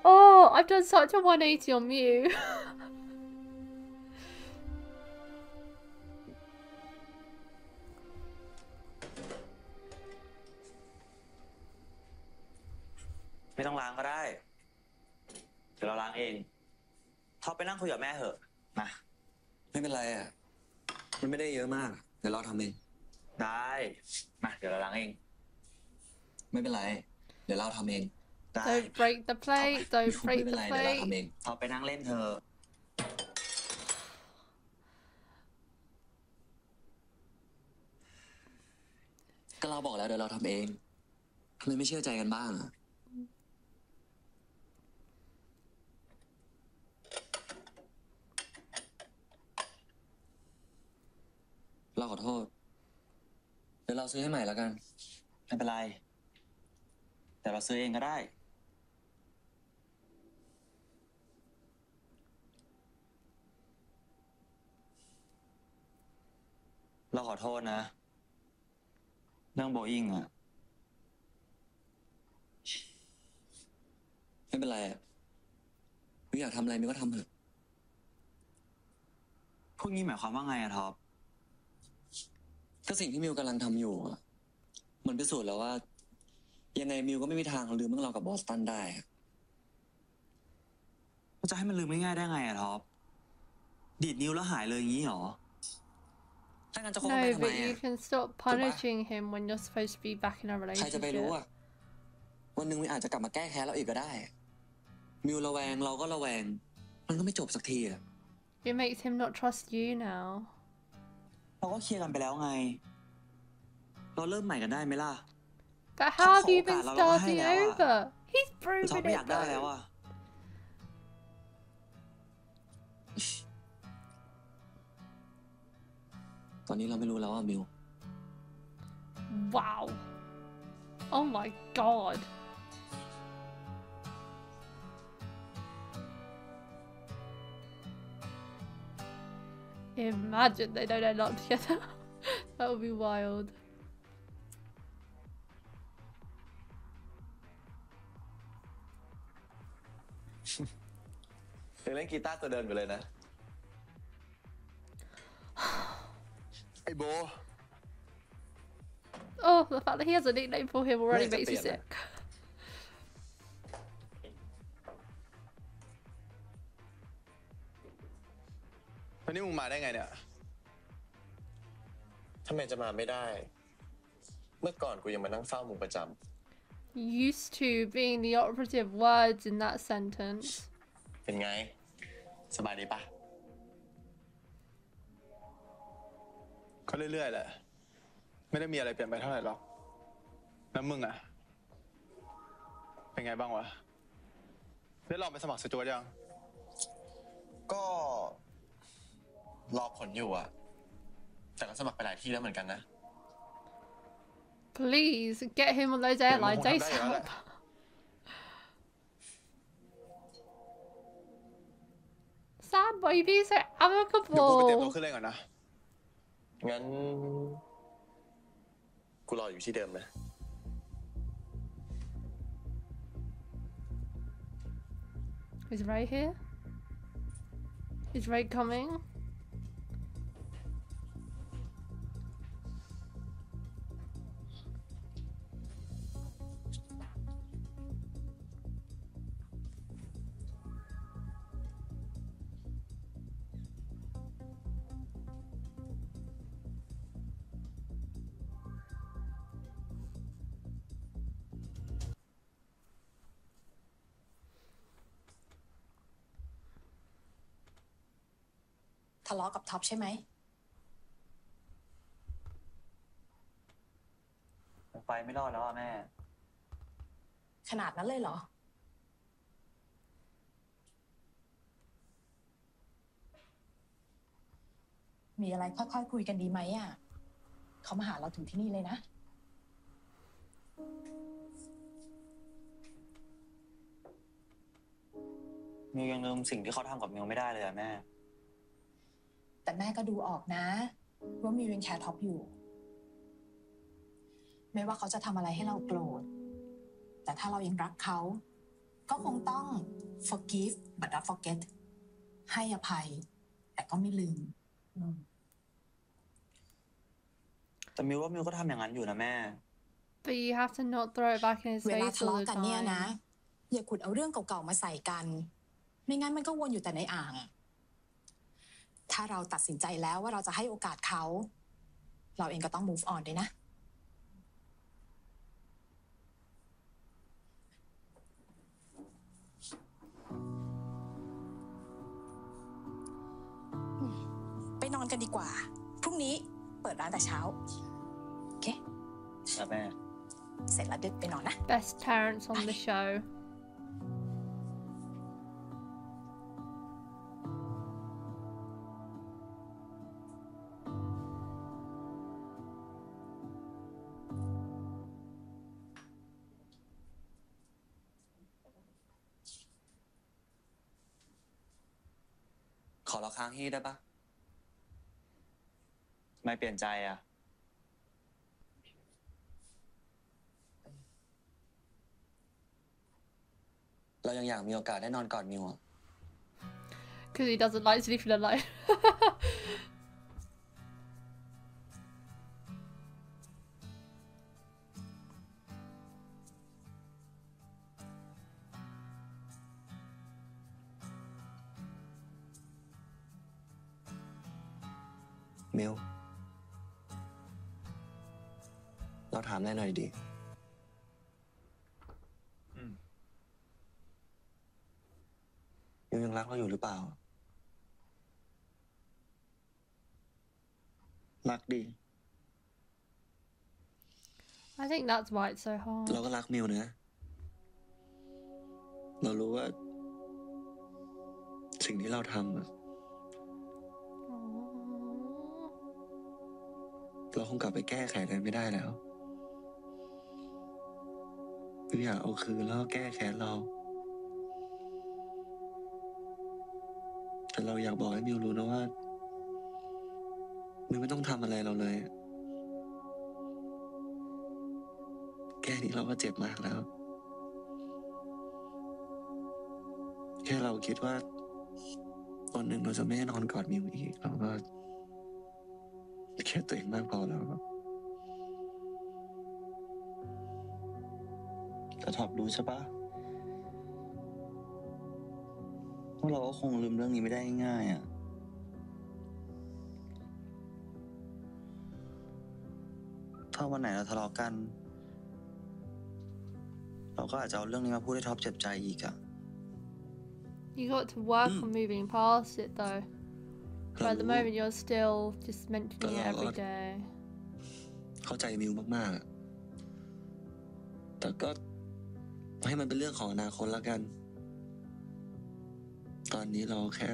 Oh, I've done such a 180 on Mew. ไม่ต้องล้างก็ได้เดี๋ยวเราล้างเองท็อปไปนั่งคุยกับแม่เถอะมาไม่เป็นไรอ่ะมันไม่ได้เยอะมากเดี๋ยวเราทำเองได้มาเดี๋ยวเราล้างเองไม่เป็นไรเดี๋ยวเราทำเอง Don't break the plate. Don't break the plate. ท็อปไปนั่งเล่นเถอะก็เราบอกแล้วเดี๋ยวเราทำเองทำไมไม่เชื่อใจกันบ้างเราขอโทษเดี๋ยวเราซื้อให้ใหม่แล้วกันไม่เป็นไรแต่เราซื้อเองก็ได้เราขอโทษนะเรื่อง Boeing อะไม่เป็นไรมิวอยากทำอะไรมิวก็ทำเถอะพวกนี้หมายความว่าไงอะท็อปก็สิ่งที่มิวกำลังทำอยู่มันพิสูจน์แล้วว่ายังไงมิวก็ไม่มีทางลืมเรื่องเรากับบอสตันได้จะให้มันลืมง่ายๆได้ไงอะท็อปดีดนิ้วแล้วหายเลยอย่างนี้หรอถ้างั้นจะคบกันไปทำไม No, but you can stop punishing him when you're supposed to be back in a relationship. ใครจะไปรู้อ่ะวันหนึ่งมิวอาจจะกลับมาแก้แค้นเราอีกก็ได้มิวระแวงเราก็ระแวงมันก็ไม่จบสักทีอ่ะ It makes him not trust you now. เราก็เคลียร์กันไปแล้วไงเราเริ่มใหม่กันได้ไหมล่ะ But how have you been starting over? He's proven it. ไม่อยากได้แล้วอ่ะตอนนี้เราไม่รู้แล้วว่ามิว Wow. Oh my god. Imagine they don't end up together. That would be wild. ยังเล่นกีตาร์ตัวเดิมอยู่เลยนะไอ้โบ Oh, the fact that he has a nickname for him already makes me sick. วันนี้มึงมาได้ไงเนี่ยทำไมจะมาไม่ได้ เมื่อก่อนกูยังมานั่งเฝ้ามึงประจำ used to being the operative words in that sentence เป็นไงสบายดีปะก็เรื่อยๆแหละไม่ได้มีอะไรเปลี่ยนไปเท่าไหร่หรอกแล้วมึงอะเป็นไงบ้างวะได้ลองไปสมัครสจ๊วตยัง ก็รอผลอยู่อะแต่ก็สมัครไปหลายที่แล้วเหมือนกันนะ Please get him on those airlines ASAP. Sam, why are you being so เดี๋ยวกูไปเตรียมตัว amicable? ขึ้นเล่นก่อนนะ งั้นกูรออยู่ที่เดิมนะ Is Ray here? Is Ray coming?ทะเลาะกับท็อปใช่ไหมไปไม่รอดแล้วอ่ะแม่ ขนาดนั้นเลยเหรอมีอะไรค่อยๆคุยกันดีไหมอ่ะเขามาหาเราถึงที่นี่เลยนะมิวยังลืมสิ่งที่เขาทำกับมิวไม่ได้เลยอะแม่แต่แม่ก็ดูออกนะว่ามิวยังแคร์ท็อปอยู่ไม่ว่าเขาจะทำอะไรให้เราโกรธแต่ถ้าเรายังรักเขาก็คงต้อง forgive but not forget ให้อภัยแต่ก็ไม่ลืมแต่มิวว่ามิวก็ทำอย่างนั้นอยู่นะแม่ But you have to not throw it back in his เวลา face ทะเลาะ all the กันเนี่ยนะ time. อย่าขุดเอาเรื่องเก่าๆมาใส่กันไม่งั้นมันก็วนอยู่แต่ในอ่างถ้าเราตัดสินใจแล้วว่าเราจะให้โอกาสเขาเราเองก็ต้อง move on ด้วยนะไปนอนกันดีกว่าพรุ่งนี้เปิดร้านแต่เช้าโอเคครับแม่เสร็จแล้วดึกไปนอนนะ Best parents on the show. ขอเราค้างที่ได้ปะไม่เปลี่ยนใจอ่ะเรายังอยากมีโอกาสได้นอนกอดมิวอ่ะ Because he doesn't like sleeping alone. มิวเราถามอะไรหน่อยดิมิวยังรักเราอยู่หรือเปล่ารักดิ I think that's why it's so hard. เราก็รักมิวนะเรารู้ว่าสิ่งที่เราทำอะเราคงกลับไปแก้ไขอะไรไม่ได้แล้วมิวอยากเอาคืนแล้วก็แก้แค้นเราแต่เราอยากบอกให้มิวรู้นะว่ามิวไม่ต้องทำอะไรเราเลยแค่นี้เราก็เจ็บมากแล้วแค่เราคิดว่าวันหนึ่งเราจะไม่ได้นอนกอดมิวอีกเราก็แค่ตัวเองมากพอแล้วแต่ท็อปรู้ใช่ปะว่าเราก็คงลืมเรื่องนี้ไม่ได้ง่ายๆอ่ะ ถ้าวันไหนเราทะเลาะกัน เราก็อาจจะเอาเรื่องนี้มาพูดให้ท็อปเจ็บใจอีกอะ You got to work on moving past it though. But at the moment you're still just mentioning it every day. เข้าใจมิวมากๆอะแต่ก็ให้มันเป็นเรื่องของอนาคตแล้วกัน ตอนนี้เราแค่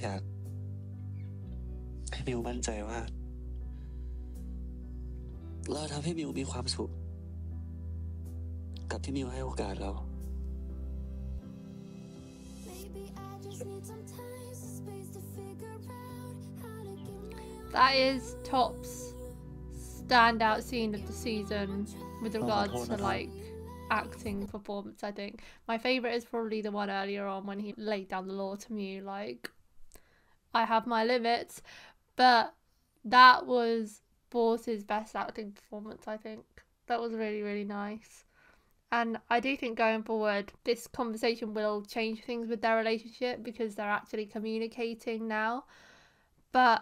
อยากให้มิวมั่นใจว่าเราทำให้มิวมีความสุขกับที่มิวให้โอกาสเรา That is Top's standout scene of the season with regards to like acting performance. I think my favorite is probably the one earlier on when he laid down the law to Mew, like I have my limits, but that was Bors's best acting performance. I think that was really nice, and I do think going forward this conversation will change things with their relationship because they're actually communicating now, but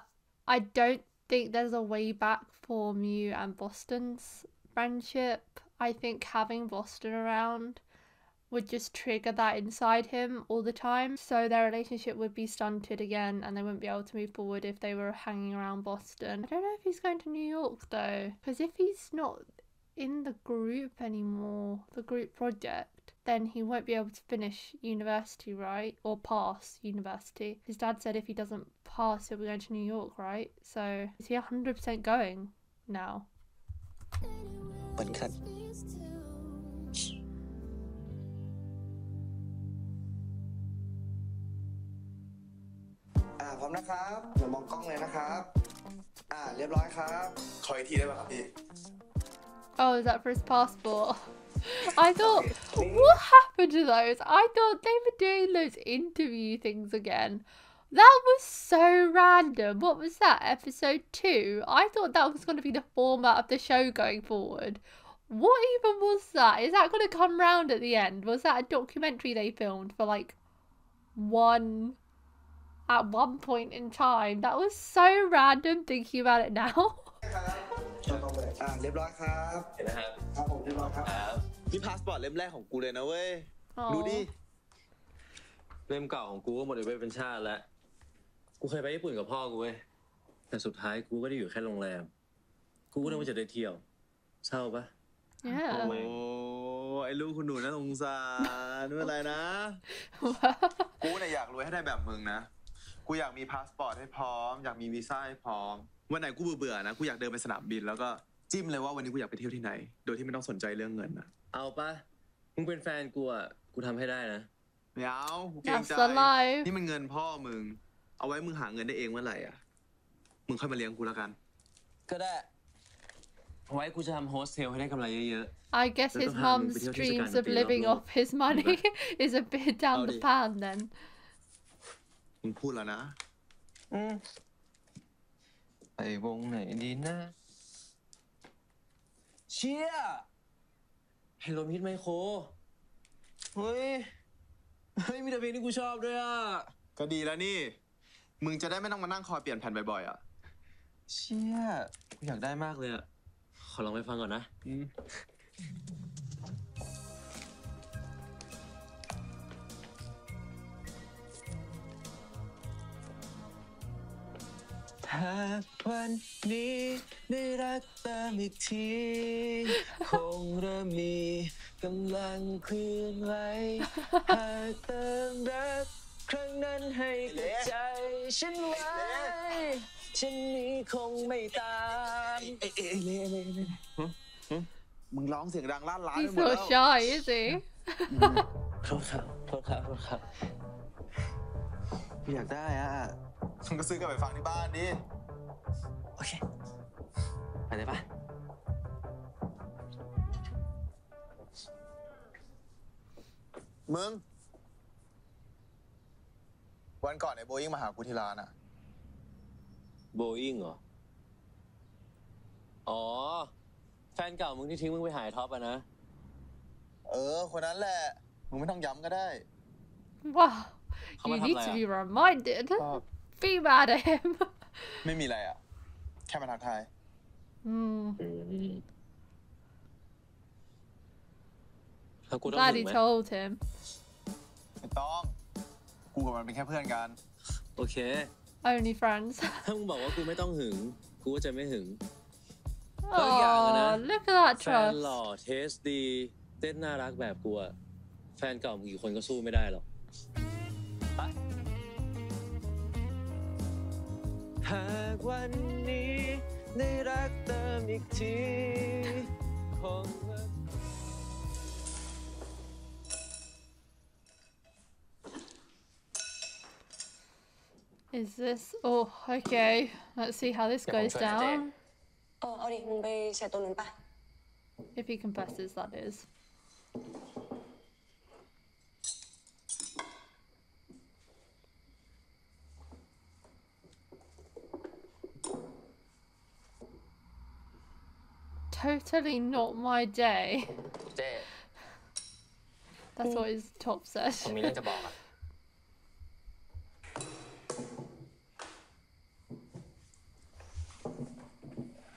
I don't think there's a way back for Mew and Boston's friendship. I think having Boston around would just trigger that inside him all the time, so their relationship would be stunted again and they wouldn't be able to move forward if they were hanging around Boston. I don't know if he's going to New York though, because if he's not in the group anymore, the group project, then he won't be able to finish university, right? Or pass university. His dad said if he doesn't pass he'll be going to New York, right? So is he 100% going now? เหมือนกันพร้อมนะครับเดี๋ยวมองกล้องเลยนะครับเรียบร้อยครับขออีกทีได้ไหมครับพี่ Oh, is that for his passport? I thought, what happened to those? I thought they were doing those interview things again. That was so random. What was that, episode 2? I thought that was going to be the format of the show going forward. What even was that? Is that going to come round at the end? Was that a documentary they filmed for like at one point in time? That was so random thinking about it now. เรียบร้อยครับเห็นไหมครับครับผมเรียบร้อยครับนี่พาสปอร์ตเล่มแรกของกูเลยนะเว้ย ดูดิ เล่มเก่าของกูก็หมดไปเป็นชาติแล้วกูเคยไปญี่ปุ่นกับพ่อกูเว้ยแต่สุดท้ายกูก็ได้อยู่แค่โรงแรมกูก็นึกว่าจะได้เที่ยวเศร้าปะ Yeah. โอ้ไอ้ลูกคุณหนูน่าสงสารไม่เป็นไรนะ กูเนี่ยอยากรวยให้ได้แบบมึงนะ กูอยากมีพาสปอร์ตให้พร้อมอยากมีวีซ่าให้พร้อมวันไหนกูเบื่อนะกูอยากเดินไปสนามบินแล้วก็จิ้มเลยว่าวันนี้กูอยากไปเที่ยวที่ไหนโดยที่ไม่ต้องสนใจเรื่องเงินนะเอาปะมึงเป็นแฟนกูอ่ะกูทำให้ได้นะไม่เอากูเกรงใจนี่มันเงินพ่อมึงเอาไว้มึงหาเงินได้เองเมื่อไหร่อ่ะมึงค่อยมาเลี้ยงกูแล้วกันก็ได้ไว้กูจะทำโฮสเทลให้ได้กำไรเยอะๆ I guess his mum's dreams of living off his money is a bit down the pan then มึงพูดแล้วนะไปวงไหนดีนะเชี่ยไฮโลมิดไมโครเฮ้ยมีแต่เพลงที่กูชอบด้วยอ่ะก็ดีแล้วนี่มึงจะได้ไม่ต้องมานั่งคอยเปลี่ยนแผ่นบ่อยๆอ่ะเชี่ยกูอยากได้มากเลยอ่ะขอลองไปฟังก่อนนะหากวันนี้ได้รักเติมอีกทีคงเริ่มมีกำลังเคลื่อนไหวหากเติมรักครั้งนั้นให้กับใจฉันไว้ฉันนี้คงไม่ตามมึงร้องเสียงดังลั่นร้าน He's so shy, is he? โทษครับอยากได้อ่ะมึงก็ซื้อกลับไปฟังที่บ้านดิโอเคไปเลยปะมึงวันก่อนไอ้โบยิ่งมาหากูที่ร้านอ่ะโบอิงเหรออ๋อแฟนเก่ามึงที่ทิ้งมึงไปหายท็อปอ่ะนะ คนนั้นแหละมึงไม่ต้องย้ำก็ได้ Wow, you need to be reminded. Be mad at him. ไม่มีอะไรอ่ะแค่มาทักทาย แล้วกูต้อง Glad หึ he งไหม told him. ไม่ต้องกูกับมันเป็นแค่เพื่อนกัน โอเค Only friends. ถ้ามึงบอกว่ากูไม่ต้องหึง กูก็จะไม่หึง Oh, look at that แฟนหล่อ trust. เทสดี เต้นน่ารักแบบกูอะแฟนเก่ามึงกี่คนก็สู้ไม่ได้หรอกหากวันนี้ได้รักเติมอีกทีคง Is this? Oh, okay. Let's see how this goes down. เอาดิมึงไปเช็ดตัวนู้นปะ If he confesses, that is. Totally not my day. เจ๊ That's what his top said. ผมมีเรื่องจะบอกอะ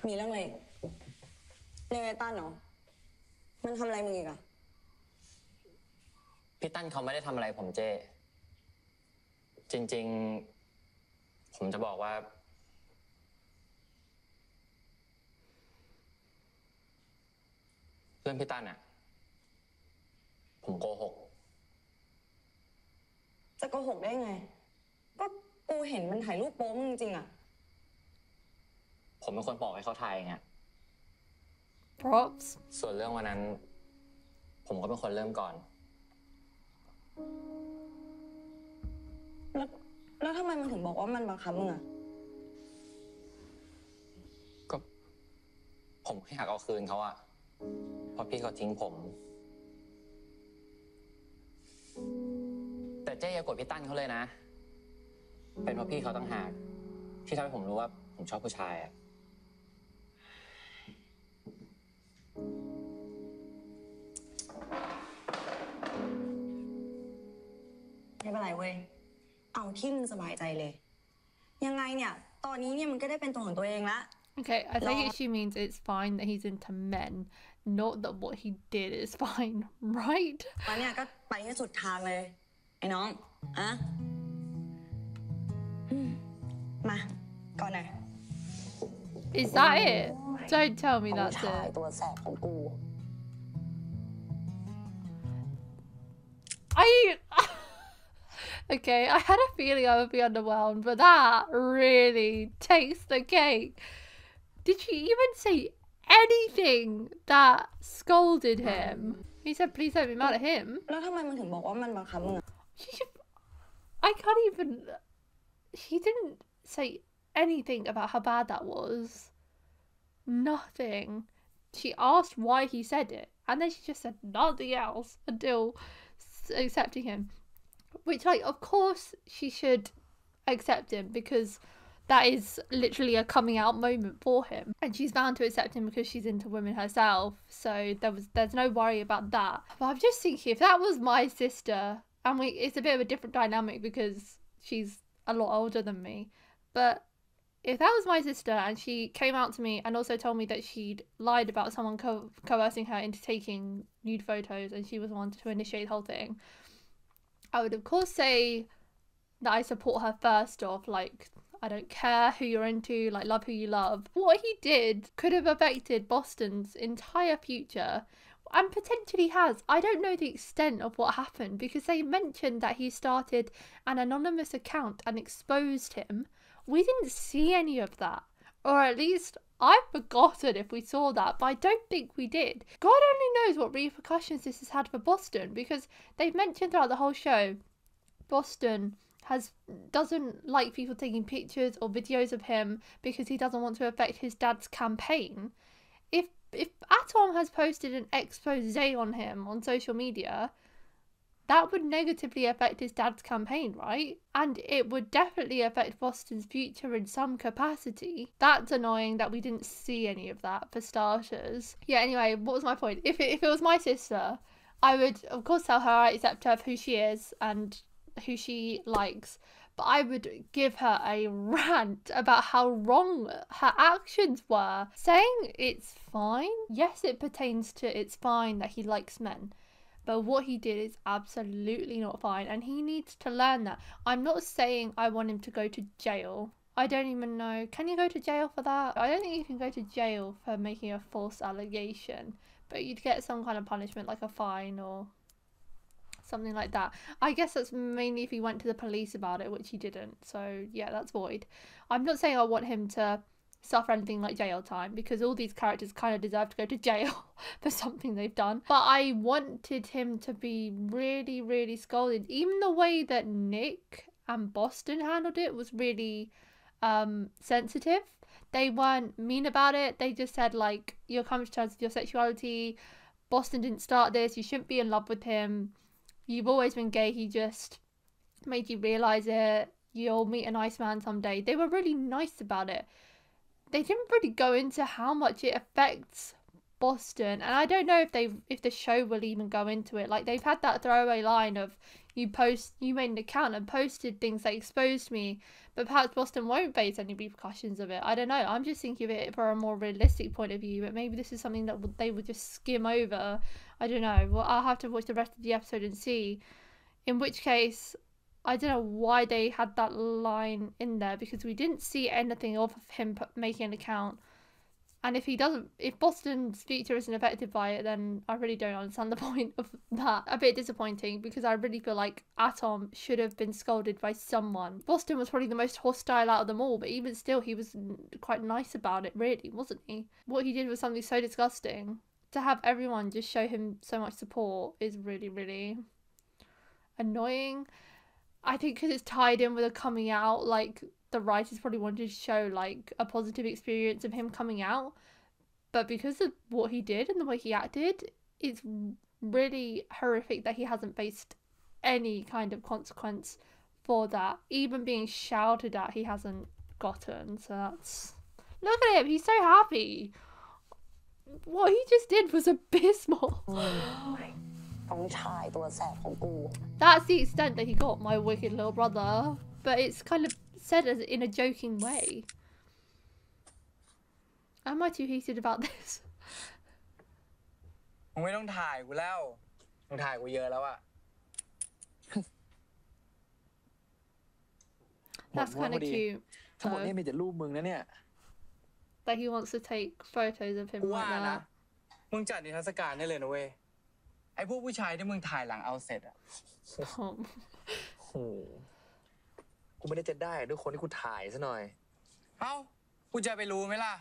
มีเรื่องอะไรเรื่องไอ้ตั้นเหรอมันทำอะไรมึงอีกอะพี่ตั้นเขาไม่ได้ทำอะไรผมเจ้จริงๆผมจะบอกว่าเรื่องพี่ตั้นอะผมโกหกจะโกหกได้ไงก็กูเห็นมันถ่ายรูปโป๊มึงจริงอะผมเป็นคนบอกให้เขาถ่ายไง Props. ส่วนเรื่องวันนั้นผมก็เป็นคนเริ่มก่อนแล้วทำไมมันถึงบอกว่ามันบังคับมึงอะก็ผมแค่อยากเอาคืนเขาอะเพราะพี่เขาทิ้งผมแต่เจ๊อย่ากดพี่ตั้นเขาเลยนะเป็นเพราะพี่เขาต่างหากที่ทำให้ผมรู้ว่าผมชอบผู้ชายอะไม่เป็นไรเว้ยเอาที่มึงสบายใจเลยยังไงเนี่ยตอนนี้เนี่ยมันก็ได้เป็นตัวของตัวเองละ Okay, I think she means it's fine that he's into men, not that what he did is fine, right? วันเนี่ยก็ไปให้สุดทางเลยไอ้น้องอะมาก่อนหน่อย Is that it? Don't tell me that's ชาย it. ตัวแสบของกู Okay, I had a feeling I would be underwhelmed, but that really takes the cake. Did she even say anything that scolded him? He said, please don't be mad at him. แล้วทำไมมันถึงบอกว่ามันบังคับมึง I can't even... She didn't say anything about how bad that was. Nothing. She asked why he said it, and then she just said nothing else until accepting him. Which, like, of course she should accept him because that is literally a coming out moment for him. And she's bound to accept him because she's into women herself. So there's no worry about that. But I'm just thinking, if that was my sister, and it's a bit of a different dynamic because she's a lot older than me. But if that was my sister and she came out to me and also told me that she'd lied about someone coercing her into taking nude photos and she was the one to initiate the whole thing, I would of course say that I support her first off, like, I don't care who you're into, like, love who you love. What he did could have affected Boston's entire future, and potentially has. I don't know the extent of what happened, because they mentioned that he started an anonymous account and exposed him. We didn't see any of that, or at least I've forgotten if we saw that, but I don't think we did. God only knows what repercussions this has had for Boston, because they've mentioned throughout the whole show, Boston doesn't like people taking pictures or videos of him because he doesn't want to affect his dad's campaign. If Atom has posted an expose on him on social media, that would negatively affect his dad's campaign, right? And it would definitely affect Boston's future in some capacity. That's annoying that we didn't see any of that, for starters. Yeah, anyway, what was my point? If it was my sister, I would, of course, tell her I accept her for who she is and who she likes. But I would give her a rant about how wrong her actions were. Saying it's fine, yes, it pertains to it's fine that he likes men. But what he did is absolutely not fine, and he needs to learn that. I'm not saying I want him to go to jail. I don't even know. Can you go to jail for that? I don't think you can go to jail for making a false allegation. But you'd get some kind of punishment, like a fine or something like that. I guess that's mainly if he went to the police about it, which he didn't. So yeah, that's void. I'm not saying I want him to suffer anything like jail time, because all these characters kind of deserve to go to jail for something they've done. But I wanted him to be really, really scolded. Even the way that Nick and Boston handled it was really sensitive. They weren't mean about it. They just said, like, you're coming to terms with your sexuality. Boston didn't start this. You shouldn't be in love with him. You've always been gay. He just made you realise it. You'll meet a nice man someday. They were really nice about it. They didn't really go into how much it affects Boston. And I don't know if the show will even go into it. Like, they've had that throwaway line of, you made an account and posted things that exposed me, but perhaps Boston won't face any repercussions of it. I don't know. I'm just thinking of it for a more realistic point of view, but maybe this is something that they would just skim over. I don't know. Well, I'll have to watch the rest of the episode and see. In which case, I don't know why they had that line in there, because we didn't see anything of him making an account. And if Boston's future isn't affected by it, then I really don't understand the point of that. A bit disappointing, because I really feel like Atom should have been scolded by someone. Boston was probably the most hostile out of them all, but even still, he was quite nice about it, really, wasn't he? What he did was something so disgusting. To have everyone just show him so much support is really, really annoying. I think because it's tied in with a coming out, like, the writers probably wanted to show, like, a positive experience of him coming out, but because of what he did and the way he acted, it's really horrific that he hasn't faced any kind of consequence for that. Even being shouted at, he hasn't gotten. So that's... Look at him, he's so happy. What he just did was abysmal. That's the extent that he got, my wicked little brother. But it's kind of said as in a joking way. Am I too heated about this? มึงไม่ต้องถ่ายกูแล้วมึงถ่ายกูเยอะแล้วอะ That's kind of cute. ทั้งหมดนี่มีแต่รูปมึงนะเนี่ย That he wants to take photos of him like that. มึงจัดนิทรรศการได้เลยนะเว้ยไอ้พวกผู้ชายที่มึงถ่ายหลังเอาเสร็จอะโหกูไม่ได้จะได้ด้วยคนที่กูถ่ายซะหน่อยเอ้ากูจะไปรู้ไหมล่ะ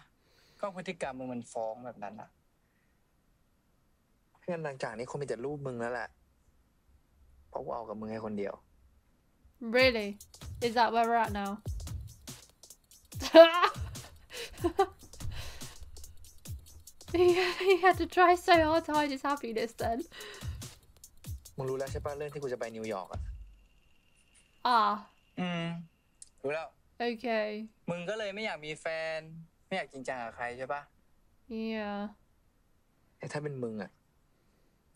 ก็พฤติกรรมมึงมันฟ้องแบบนั้นอะงั้นหลังจากนี้คงมีแต่รูปมึงแล้วแหละเพราะกูเอากับมึงให้คนเดียว Really? Is that where we're at now? He had to try so hard to hide his happiness then. มึงรู้แล้วใช่ป่ะเรื่องที่กูจะไปนิวยอร์กอะ รู้แล้ว Okay. มึงก็เลยไม่อยากมีแฟนไม่อยากจริงจังกับใครใช่ป่ะ Yeah. แต่ถ้าเป็นมึงอะ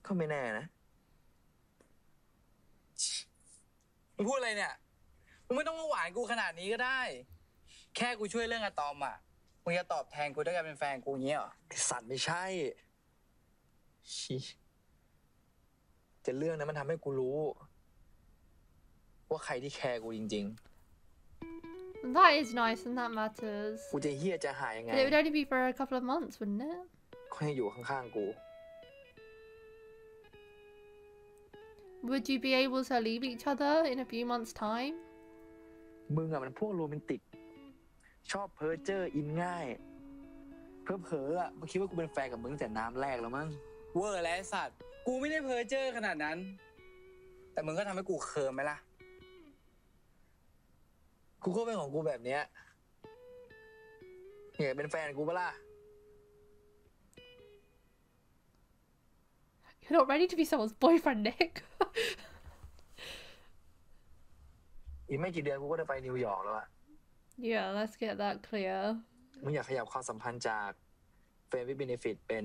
ก็ไม่แน่นะมึงพูดอะไรเนี่ยมึงไม่ต้องมาหวานกูขนาดนี้ก็ได้แค่กูช่วยเรื่องอะตอมอะมึงจะตอบแทนกูด้วยการเป็นแฟนกูเงี้ยเหรอสัตว์ไม่ใช่แต่เรื่องนั้นมันทำให้กูรู้ว่าใครที่แคร์กูจริงๆ That is nice and that matters. กูจะเหี้ยจะหายยังไง But it would only be for a couple of months, wouldn't it? เขาให้อยู่ข้างๆกู Would you be able to leave each other in a few months' time? มึงอะมันพวกโรแมนติกชอบเพ้อเจ้ออินง่ายเพ้ออะมึงคิดว่ากูเป็นแฟนกับมึงตั้งแต่น้ำแรกแล้วมั้งเวอร์แล้วไอ้สัตว์กูไม่ได้เพ้อเจ้อขนาดนั้นแต่มึงก็ทำให้กูเคิร์มไหมล่ะกูก็เป็นของกูแบบเนี้ยอยากเป็นแฟนกูปะล่ะ You're not ready to be someone's boyfriend, Nick. อีกไม่กี่เดือนกูก็จะไปนิวยอร์กแล้วอะ Yeah, let's get that clear. มึงอยากขยับความสัมพันธ์จากเฟรนด์วิดเบเนฟิตเป็น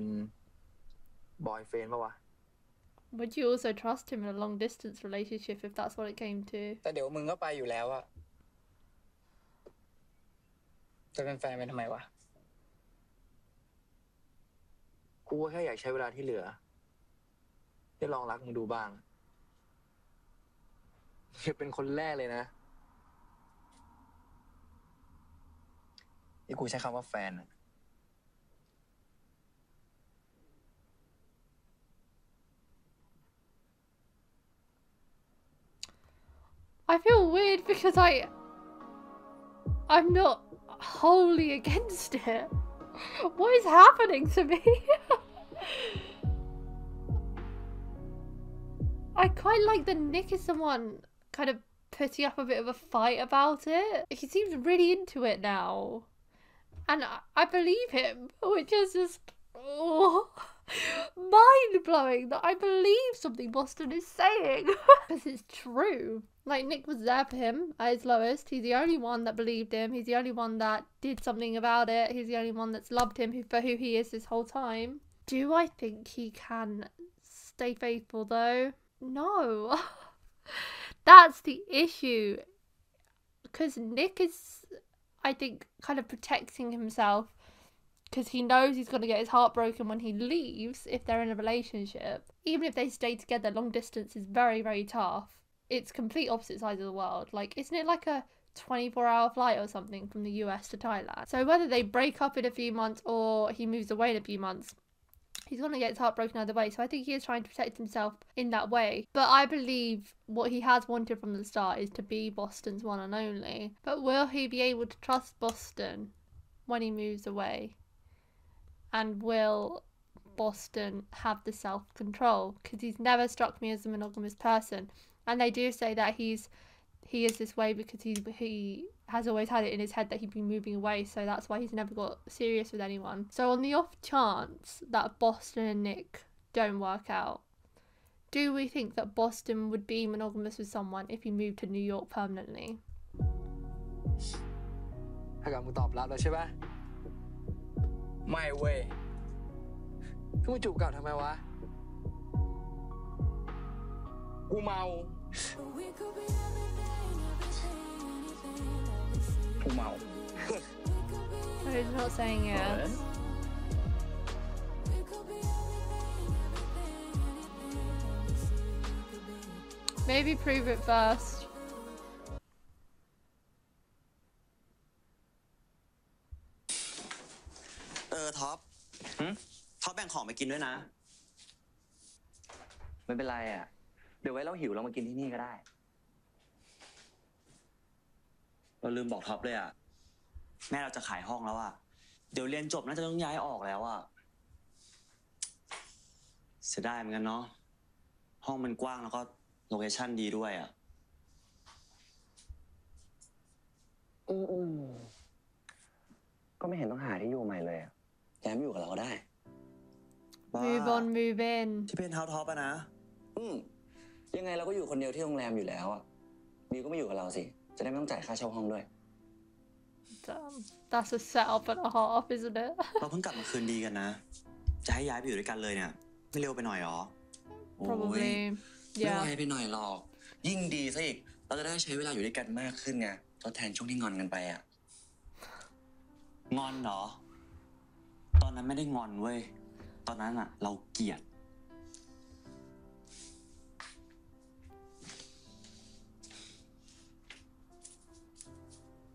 บอยเฟรนด์ปะวะ Would you also trust him in a long distance relationship if that's what it came to? แต่เดี๋ยวมึงก็ไปอยู่แล้วอะจะเป็นแฟนเป็นทำไมวะกูแค่อยากใช้เวลาที่เหลือได้ลองรักมึงดูบ้างจะเป็นคนแรกเลยนะที่กูใช้คำว่าแฟนอะ I feel weird because I'm not wholly against it. What is happening to me? I quite like that Nick is someone kind of putting up a bit of a fight about it. He seems really into it now. And I believe him, which is just mind-blowing that I believe something Boston is saying. Because it's true. Like, Nick was there for him at his lowest. He's the only one that believed him. He's the only one that did something about it. He's the only one that's loved him for who he is this whole time. Do I think he can stay faithful, though? No. That's the issue. Because Nick is, I think, kind of protecting himself because he knows he's going to get his heart broken when he leaves if they're in a relationship. Even if they stay together, long distance is very, very tough. It's complete opposite sides of the world. Like, isn't it like a 24-hour flight or something from the US to Thailand? So whether they break up in a few months or he moves away in a few months, he's going to get his heart broken either way. So I think he is trying to protect himself in that way. But I believe what he has wanted from the start is to be Boston's one and only. But will he be able to trust Boston when he moves away? And will Boston have the self-control? Because he's never struck me as a monogamous person. And they do say that he is this way because he has always had it in his head that he'd be moving away, so that's why he's never got serious with anyone. So on the off chance that Boston and Nick don't work out, do we think that Boston would be monogamous with someone if he moved to New York permanently? ถ้าเกิดมึงตอบรับแล้วใช่ปะไม่เว้ยมึงจูบกลับทำไมวะกูเมากูเมา So he's not saying yes. Maybe prove it first. ท็อปท็อปแบ่งของไปกินด้วยนะ ไม่เป็นไรอ่ะเดี๋ยวไว้เราหิวเรามากินที่นี่ก็ได้ เราลืมบอกท็อปเลยอ่ะแม่เราจะขายห้องแล้วอ่ะเดี๋ยวเรียนจบน่าจะต้องย้ายออกแล้วอ่ะเสียดายเหมือนกันเนาะห้องมันกว้างแล้วก็โลเคชั่นดีด้วยอ่ะก็ไม่เห็นต้องหาที่อยู่ใหม่เลยอ่ะย้ายมาอยู่กับเราได้ Move on, move in ที่เป็นเฮาส์ท็อปอะนะยังไงเราก็อยู่คนเดียวที่โรงแรมอยู่แล้วอ่ะมิวก็มาอยู่กับเราสิจะได้ไม่ต้องจ่ายค่าเช่าห้องด้วย That's a setup and a half, isn't it? เราเพิ่งกลับมาคืนดีกันนะจะให้ย้ายไปอยู่ด้วยกันเลยเนี่ยไม่เร็วไปหน่อยหรอ Probably ไม่ไวไปหน่อยหรอกยิ่งดีซะอีกเราจะได้ใช้เวลาอยู่ด้วยกันมากขึ้นไงทดแทนช่วงที่งอนกันไปอ่ะงอนเหรอตอนนั้นไม่ได้งอนเว้ยตอนนั้นอะเราเกลียด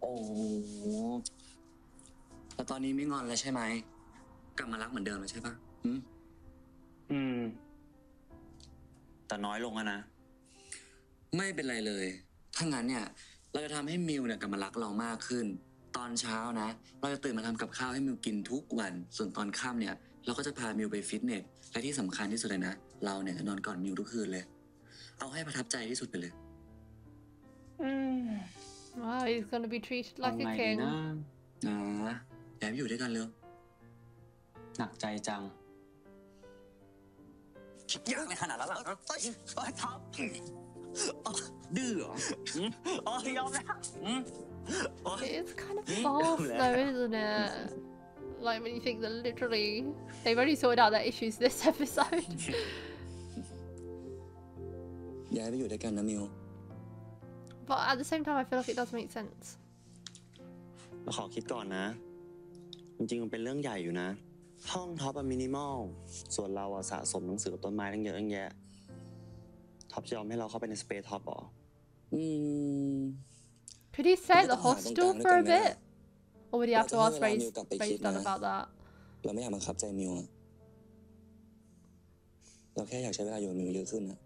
โอ้แต่ตอนนี้ไม่งอนแล้วใช่ไหมกลับมารักเหมือนเดิมแล้วใช่ปะแต่น้อยลงอะนะไม่เป็นไรเลยถ้างั้นเนี่ยเราจะทำให้มิวเนี่ยกลับมารักเรามากขึ้นตอนเช้านะเราจะตื่นมาทำกับข้าวให้มิวกินทุกวันส่วนตอนค่ำเนี่ยเราก็จะพามิวไปฟิตเนสและที่สำคัญที่สุดเลยนะเราเนี่ยจะนอนก่อนมิวทุกคืนเลยเอาให้ประทับใจที่สุดไปเลย Wow, he's gonna be treated like a king. ย้ายไปอยู่ด้วยกันเร็ว หนักใจจังคิดยากในขนาดนั้นหรอท็อปดื้อเหรอยอมแล้ว It's kind of false though, isn't it? Like when you think that literally they've only sorted out their issues this episode. ย้ายไปอยู่ด้วยกันนะมิว But at the same time I feel like it does make sense เราขอคิดก่อนนะจริงๆมันเป็นเรื่องใหญ่อยู่นะห้องท็อปมินิมอลส่วนเราสะสมหนังสือกับต้นไม้ตั้งเยอะตั้งแยะท็อปจะยอมให้เราเข้าไปในสเปซท็อปหรอCould he stay at the hostel for a bit or would he have to ask Ray's dad about that เราไม่อยากบังคับใจมิวอะเราแค่อยากใช้เวลาอยู่กับมิวเยอะขึ้นนะ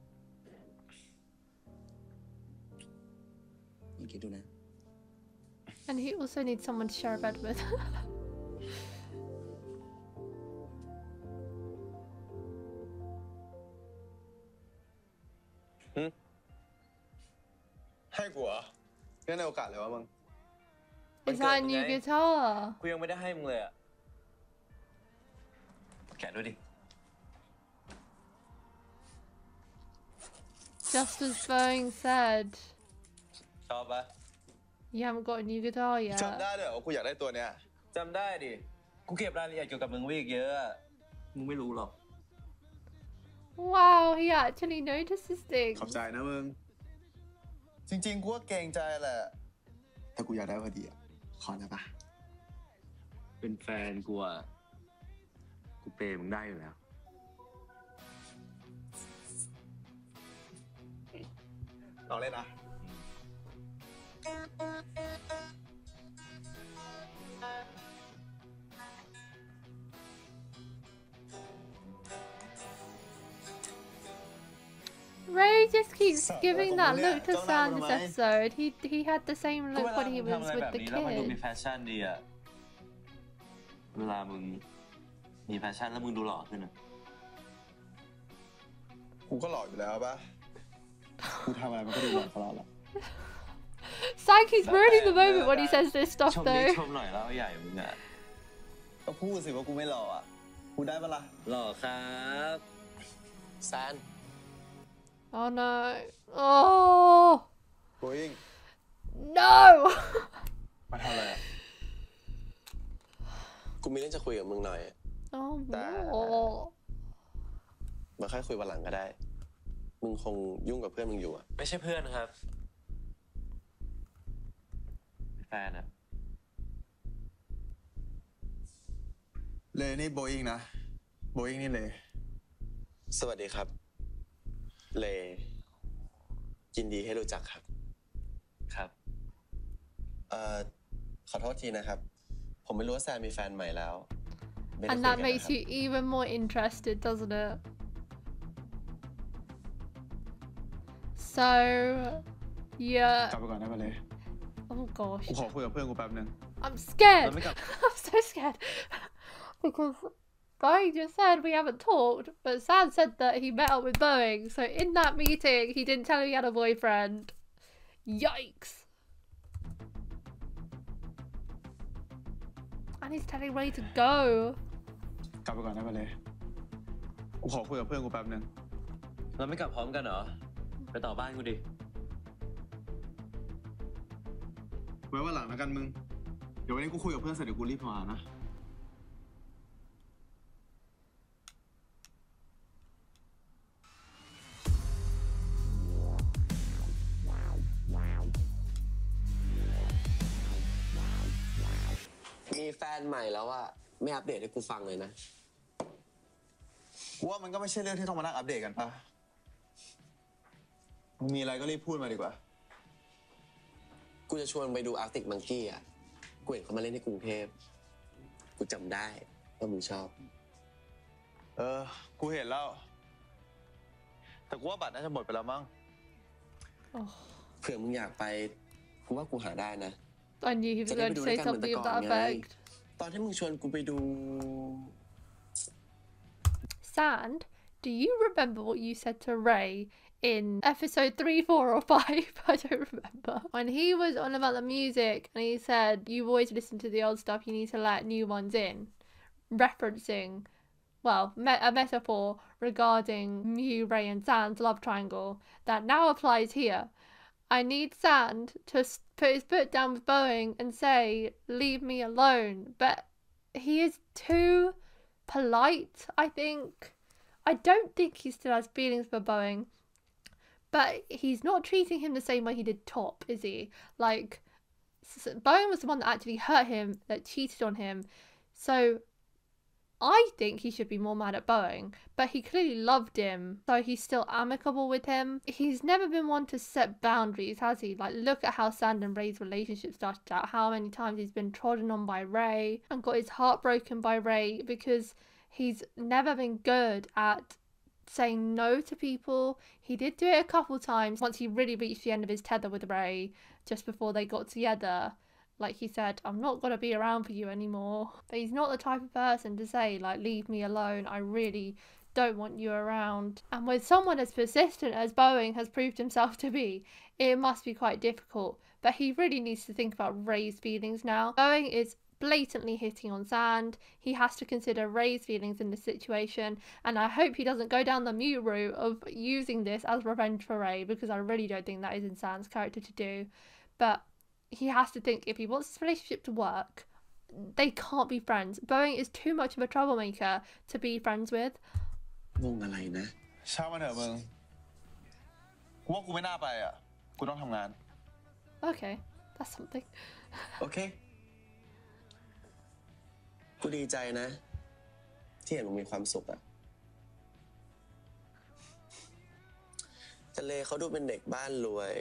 ลองคิดดูนะ And he also needs someone to share a bed with ให้กูเหรอเรื่องในโอกาสเลยวะมึง Is that a new guitar กูยังไม่ได้ให้มึงเลยอะแกะดูดิ Just as Boeing said ชอบปะ You haven't got a new guitar yet จำได้เลยว่ากูอยากได้ตัวเนี้ยจำได้ดิกูเก็บรายละเอียดเกี่ยวกับมึงไว้อีกเยอะมึงไม่รู้หรอก Wow he actually notices things ขอบใจนะมึงจริงๆกูก็เกรงใจแหละแต่กูอยากได้พอดีอ่ะขอได้ปะเป็นแฟนกูอ่ะกูเปย์มึงได้อยู่แล้วลองเล่นนะ Ray just keeps giving that look to Sam this episode. He had the same look when he was with the แล้วมันดูมี kid. แฟชั่นดีอ่ะเวลามึงมีแฟชั่นแล้วมึงดูหล่อขึ้นอ่ะ กูก็หล่ออยู่แล้วปะกูทำอะไรมันก็ดูหล่อตลอดแหละ Sankey's ruining the moment when he says this stuff ชม though. ชมหน่อยแล้วใหญ่มึงอ่ะ ก็พูดสิว่ากูไม่หล่ออ่ะกูได้ปะล่ะ หล่อครับแซน Oh no. Oh. Boeing No. มาทำอะไรอ่ะ กูมีเรื่องจะคุยกับมึงหน่อย Oh แต่ no. มาค่อยคุยวันหลังก็ได้ มึงคงยุ่งกับเพื่อนมึงอยู่อะ ไม่ใช่เพื่อนครับแฟนอ่ะ เลยนี่ Boeing นะ Boeing นี่เลย สวัสดีครับ เลยินดีให้รู้จักครับ ครับ ขอโทษทีนะครับ ผมไม่รู้ว่าแซมมีแฟนใหม่แล้ว And that makes you even more interested, doesn't it? So, yeah. กลับไปก่อนได้ปะเลย Oh gosh. กูขอคุยกับเพื่อนกูแป๊บนึง I'm scared. I'm so scared. Because Boeing just said we haven't talked, but Sam said that he met up with Boeing. So in that meeting, he didn't tell him he had a boyfriend. Yikes. And he's telling Ray to go. กลับไปก่อนได้ปะเลย กูขอคุยกับเพื่อนกูแป๊บนึง เราไม่กลับพร้อมกันเหรอ ไปต่อบ้านกูดิ ไว้วันหลังแล้วกันมึง เดี๋ยววันนี้กูคุยกับเพื่อนเสร็จเดี๋ยวกูรีบมานะ มีแฟนใหม่แล้วอะไม่อัปเดตให้กูฟังเลยนะ กูว่ามันก็ไม่ใช่เรื่องที่ต้องมานั่งอัปเดตกันปะมึงมีอะไรก็รีบพูดมาดีกว่า กูจะชวนไปดูอาร์ติกมังกี้อะกูเห็นเขามาเล่นที่กรุงเทพ กูจำได้ว่ามึงชอบ กูเห็นแล้ว แต่กูว่าบัตรน่าจะหมดไปแล้วมั้ง เผื่อมึงอยากไป กูว่ากูหาได้นะ I knew he was going to say something of that effect. ตอนที่มึงชวนกูไปดู Sand, do you remember what you said to Ray in episode 3, 4 or 5? I don't remember. When he was on about the music and he said, you always listen to the old stuff, you need to let new ones in. Referencing, well, a metaphor regarding Mew, Ray and Sand's love triangle that now applies here. I need Sand to put his foot down with Boeing and say, leave me alone. But he is too polite, I think. I don't think he still has feelings for Boeing. But he's not treating him the same way he did Top, is he? Like, Boeing was the one that actually hurt him, that cheated on him. So I think he should be more mad at Boeing, but he clearly loved him, so he's still amicable with him. He's never been one to set boundaries, has he? Like, look at how Sand and Ray's relationship started out, how many times he's been trodden on by Ray and got his heart broken by Ray because he's never been good at saying no to people. He did do it a couple times once he really reached the end of his tether with Ray just before they got together. Like, he said, I'm not going to be around for you anymore. But he's not the type of person to say, like, leave me alone, I really don't want you around. And with someone as persistent as Boeing has proved himself to be, it must be quite difficult. But he really needs to think about Ray's feelings now. Boeing is blatantly hitting on Sand. He has to consider Ray's feelings in this situation, and I hope he doesn't go down the Mew route of using this as revenge for Ray, because I really don't think that is in Sand's character to do. But he has to think, if he wants this relationship to work, they can't be friends. Boeing is too much of a troublemaker to be friends with. งงอะไรนะช่างมันเถอะมึงกูว่ากูไม่น่าไปอ่ะกูต้องทำงาน Okay, that's something. โอเคกูดีใจนะที่เห็นมึงมีความสุขอะแต่เลเขาดูเป็นเด็กบ้านรวย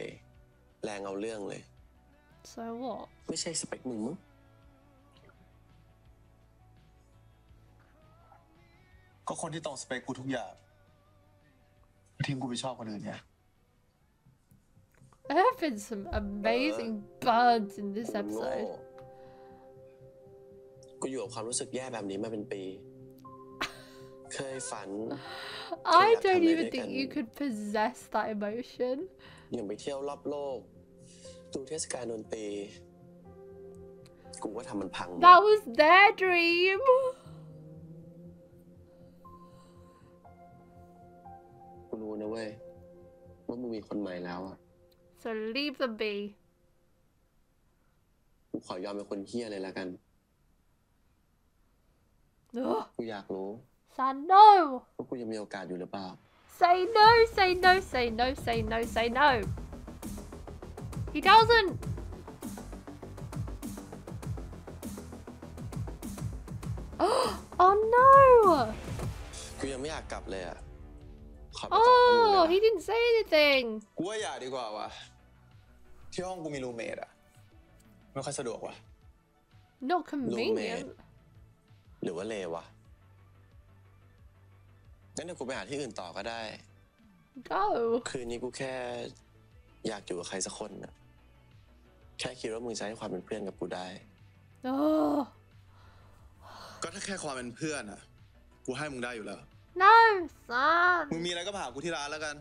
แรงเอาเรื่องเลย So what? ไม่ใช่สเปคมึงมั้งก็คนที่ตรงสเปคกูทุกอย่างทิ้งกูไปชอบคนอื่นเนี่ย There have been some amazing burns in this episode. กูอยู่กับความรู้สึกแย่แบบนี้มาเป็นปีเคยฝัน I don't even think you could possess that emotion. อย่างไปเที่ยวรอบโลกดูเทศกาลดนตรีกูว่าทำมันพัง That was their dream. กูรู้นะเว้ยว่ามึงมีคนใหม่แล้วอะ So leave them be. กูขอยอมเป็นคนเหี้ยเลยละกันกูอยากรู้ San, no. ว่ากูยังมีโอกาสอยู่หรือเปล่า Say no, say no, say no, say no, say no. He doesn't. Oh no. กูยังไม่อยากกลับเลยอะ Oh, he didn't say anything. กูว่าอย่าดีกว่าวะที่ห้องกูมีรูเมทอะไม่ค่อยสะดวกว่ะ Not convenient. หรือว่าเลวะงั้นเดี๋ยวกูไปหาที่อื่นต่อก็ได้ Go. คืนนี้กูแค่อยากอยู่กับใครสักคนนะแค่คิดว่ามึงจะให้ความเป็นเพื่อนกับกูได้ Oh. ก็ถ้าแค่ความเป็นเพื่อนอะกูให้มึงได้อยู่แล้ว No, son. มึงมีอะไรก็มาหากูที่ร้านแล้วกัน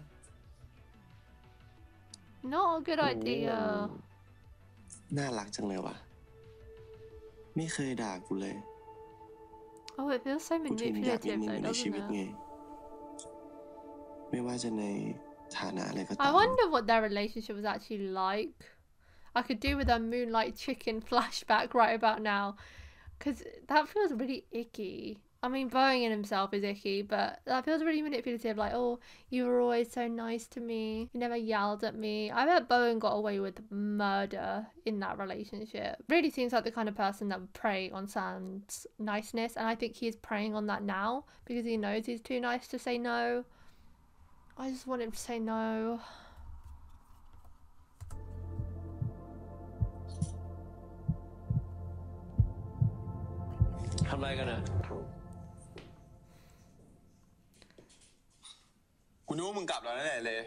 Not a good idea. น่ารักจังเลยวะไม่เคยด่ากูเลย Oh, it feels so กูถึงอยากมี manipulative มึง though, ในชีวิต doesn't ไง it? ไม่ว่าจะในฐานะอะไรก็ตาม I wonder what their relationship was actually like. I could do with a Moonlight Chicken flashback right about now, because that feels really icky. I mean, Boeing in himself is icky, but that feels really manipulative. Like, oh, you were always so nice to me. You never yelled at me. I bet Boeing got away with murder in that relationship. Really seems like the kind of person that would prey on Sam's niceness, and I think he is preying on that now because he knows he's too nice to say no. I just want him to say no. ทำอะไรกันอะกูนึกว่ามึงกลับแล้วแน่เลย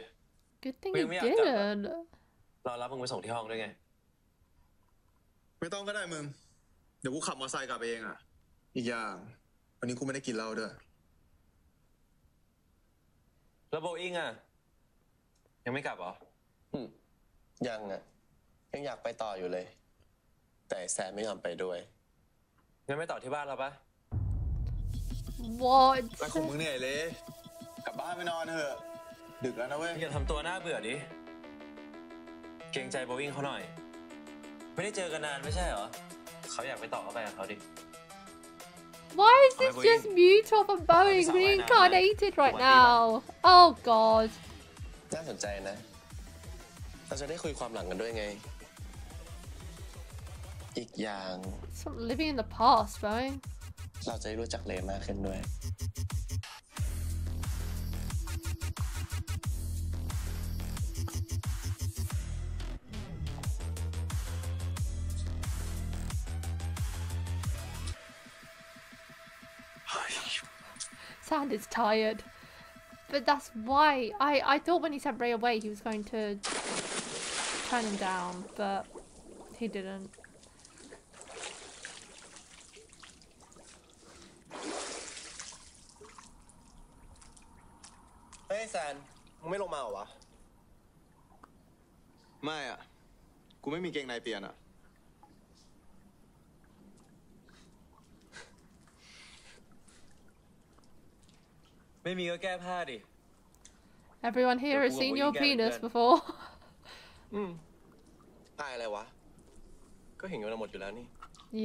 Good thing he didn't. รอรับมึงไปส่งที่ห้องด้วยไง ไม่ต้องก็ได้มึงเดี๋ยวกูขับมอเตอร์ไซค์กลับเองอะอีกอย่างวันนี้กูไม่ได้กินเหล้าด้วย แล้วโบอิงอะยังไม่กลับเหรอ ยังอะยังอยากไปต่ออยู่เลยแต่แซมไม่ยอมไปด้วย งั้นไม่ต่อที่บ้านเราปะ What? ไปของมึงเนี่ยเลยกลับบ้านไปนอนเถอะดึกแล้วนะเว้ย อย่าทำตัวน่าเบื่อดิเกรงใจโบอิงเขาหน่อยไม่ได้เจอกันนานไม่ใช่เหรอเขาอยากไปต่อเข้าไปกับเขาดิ Why is this just Mewtwo and Boeing reincarnated right now? Oh god. น่าสนใจนะเราจะได้คุยความหลังกันด้วยไงอีกอย่าง Stop living in the past, Boeing. เราจะได้รู้จักเลมากขึ้นด้วย Sand is tired. But that's why I thought when he sent Ray away he was going to turn him down, but he didn't. เฮ้ยแซนมึงไม่ลงมาเหรอวะ ไม่อ่ะ กูไม่มีเกงในเปลี่ยนอ่ะ ไม่มีก็แก้ผ้าดิ Everyone here has seen your penis before. อายอะไรวะ ก็เห็นกันหมดอยู่แล้วนี่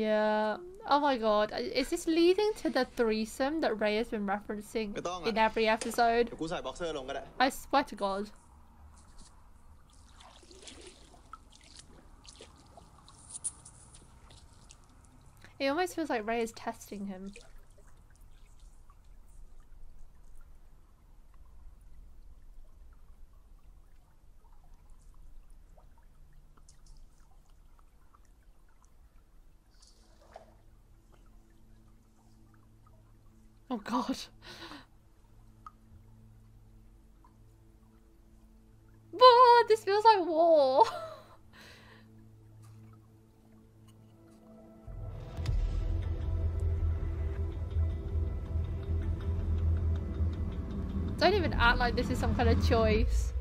Yeah. Oh my god. Is this leading to the threesome that Ray has been referencing in every episode? กูใส่บ็อกเซอร์ลงก็ได้ I swear to god. It almost feels like Ray is testing him. Oh god. Whoa, this feels like war. Don't even act like this is some kind of choice.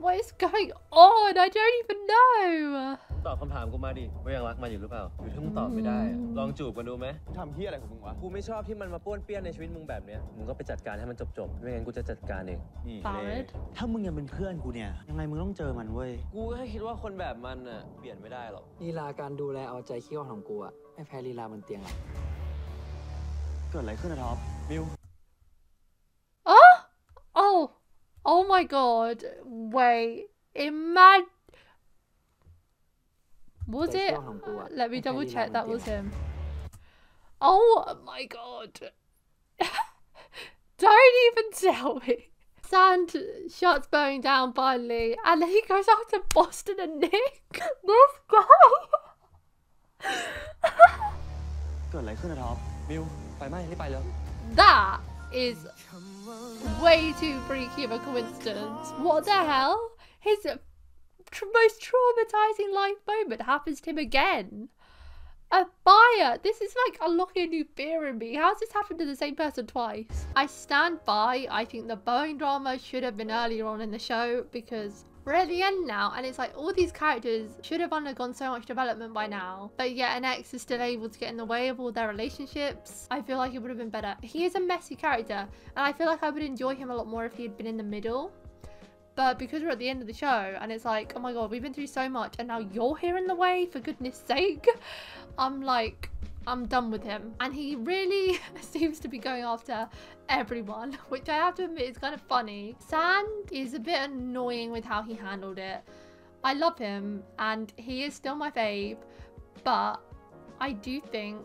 What is going on? I don't even know. ตอบคำถามกูมาดิว่ายังรักมันอยู่หรือเปล่าหรือถ้ามึงตอบไม่ได้ลองจูบกันดูไหม ทำเหี้ยอะไรของมึงวะ กูไม่ชอบที่มันมาป้วนเปี้ยนในชีวิตมึงแบบเนี้ยมึงก็ไปจัดการให้มันจบๆไม่งั้นกูจะจัดการเองนี่เลยถ้ามึงยังเป็นเพื่อนกูเนี่ยยังไงมึงต้องเจอมันเว้ยกูแค่คิดว่าคนแบบมันน่ะเปลี่ยนไม่ได้หรอกลีลาการดูแลเอาใจขี้อ่อนของกูอะไม่แพ้ลีลาบนเตียงหรอกเกิดอะไรขึ้นนะท็อปมิว Oh my god. Wait. Was it? Let me double check that was him. Oh my god. Don't even tell me. Sand shuts Boeing down finally, and then he goes out to Boston and Nick. This guy. เกิดอะไรขึ้นนะท็อปมิวไฟไหม้รีบไปแล้ว That is way too freaky of a coincidence. What the hell? His most traumatizing life moment happens to him again. A fire. This is like unlocking a new fear in me. How's this happened to the same person twice? I stand by. I think the Boeing drama should have been earlier on in the show because we're at the end now and it's like all these characters should have undergone so much development by now, but yet an ex is still able to get in the way of all their relationships. I feel like it would have been better. He is a messy character and I feel like I would enjoy him a lot more if he had been in the middle, but because we're at the end of the show and it's like, oh my god, we've been through so much and now you're here in the way, for goodness sake. I'm done with him, and he really seems to be going after everyone, which I have to admit is kind of funny. Sand is a bit annoying with how he handled it. I love him and he is still my fave, but I do think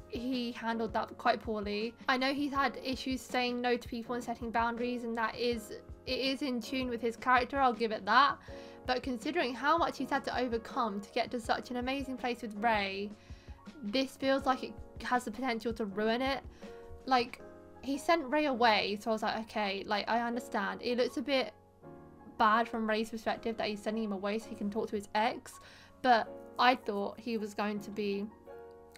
he handled that quite poorly. I know he's had issues saying no to people and setting boundaries, and it is in tune with his character, I'll give it that, but considering how much he's had to overcome to get to such an amazing place with Ray, this feels like it has the potential to ruin it. Like, he sent Ray away, so I was like, okay, like, I understand. It looks a bit bad from Ray's perspective that he's sending him away so he can talk to his ex, but I thought he was going to be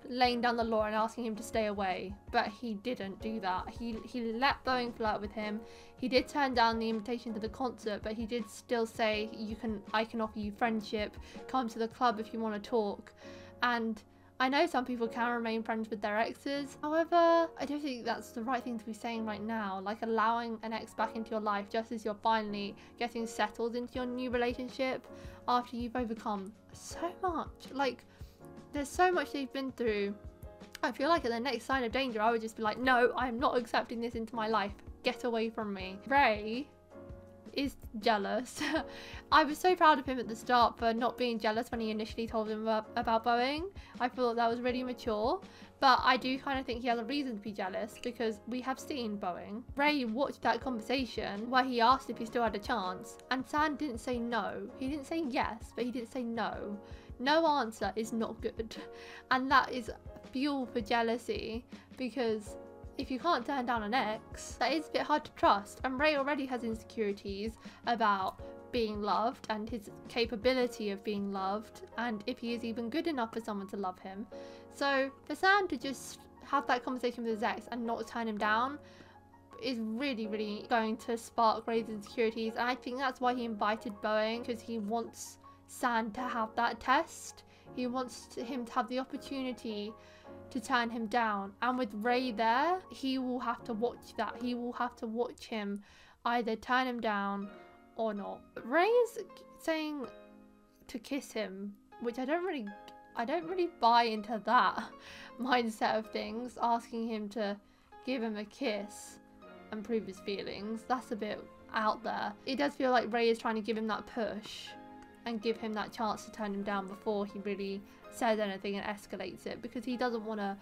laying down the law and asking him to stay away, but he didn't do that. He let Boeing flirt with him. He did turn down the invitation to the concert, but he did still say, I can offer you friendship, come to the club if you want to talk. And I know some people can remain friends with their exes, however, I don't think that's the right thing to be saying right now, like allowing an ex back into your life just as you're finally getting settled into your new relationship after you've overcome so much. Like, there's so much they've been through. I feel like at the next sign of danger I would just be like, no, I'm not accepting this into my life, get away from me. Ray is jealous. I was so proud of him at the start for not being jealous when he initially told him about Boeing. I thought that was really mature. But I do kind of think he has a reason to be jealous because we have seen Boeing. Ray watched that conversation where he asked if he still had a chance, and Sam didn't say no. He didn't say yes, but he didn't say no. No answer is not good. And that is fuel for jealousy, because if you can't turn down an ex, that is a bit hard to trust. And Ray already has insecurities about being loved and his capability of being loved, and if he is even good enough for someone to love him. So for Sam to just have that conversation with his ex and not turn him down is really, really going to spark Ray's insecurities. And I think that's why he invited Boeing, because he wants Sam to have that test. He wants him to have the opportunity to turn him down. And with Ray there, he will have to watch that. He will have to watch him either turn him down or not. Ray is saying to kiss him, which I don't really buy into that mindset of things, asking him to give him a kiss and prove his feelings. That's a bit out there. It does feel like Ray is trying to give him that push and give him that chance to turn him down before he really says anything and escalates it, because he doesn't want to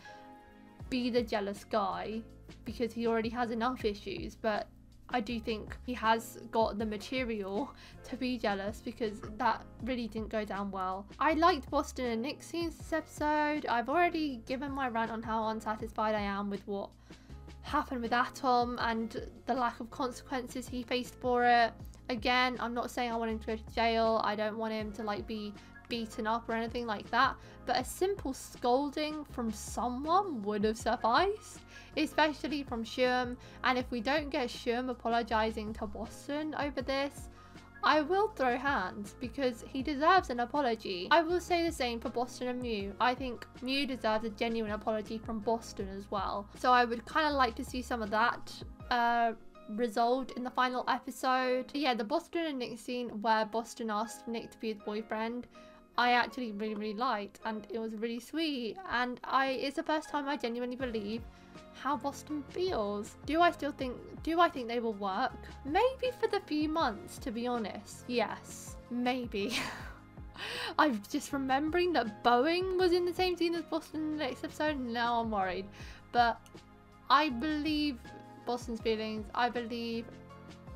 be the jealous guy because he already has enough issues. But I do think he has got the material to be jealous, because that really didn't go down well. I liked Boston and Nick's scenes this episode. I've already given my rant on how unsatisfied I am with what happened with Atom and the lack of consequences he faced for it. Again, I'm not saying I want him to go to jail. I don't want him to like be beaten up or anything like that, but a simple scolding from someone would have sufficed, especially from Sherm. And if we don't get Sherm apologizing to Boston over this, I will throw hands, because he deserves an apology. I will say the same for Boston and Mew. I think Mew deserves a genuine apology from Boston as well. So I would kind of like to see some of that resolved in the final episode. But yeah, the Boston and Nick scene where Boston asked Nick to be his boyfriend, I actually really liked, and it was really sweet. And it's the first time I genuinely believe how Boston feels. Do I think they will work? Maybe for the few months, to be honest. Yes, maybe. I'm just remembering that Boeing was in the same scene as Boston in the next episode, and now I'm worried. But I believe Boston's feelings. I believe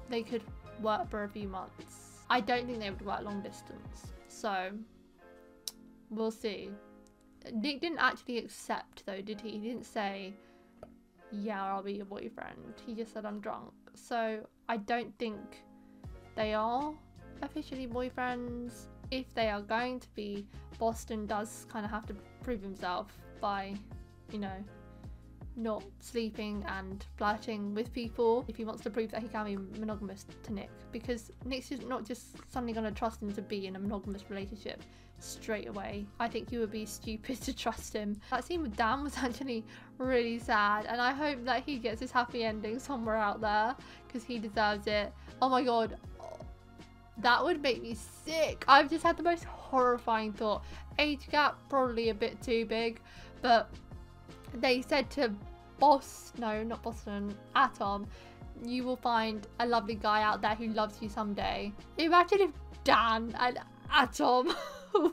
they could work for a few months. I don't think they would work long distance. So we'll see. Nick didn't actually accept though, did he? He didn't say, yeah, I'll be your boyfriend. He just said, I'm drunk. So I don't think they are officially boyfriends. If they are going to be, Boston does kind of have to prove himself by, you know, not sleeping and flirting with people if he wants to prove that he can be monogamous to Nick, because Nick's just not just suddenly going to trust him to be in a monogamous relationship straight away. I think you would be stupid to trust him. That scene with Dan was actually really sad, and I hope that he gets his happy ending somewhere out there, because he deserves it. Oh my god, that would make me sick. I've just had the most horrifying thought. Age gap probably a bit too big, but they said to Atom, you will find a lovely guy out there who loves you someday. Imagine if Dan and Atom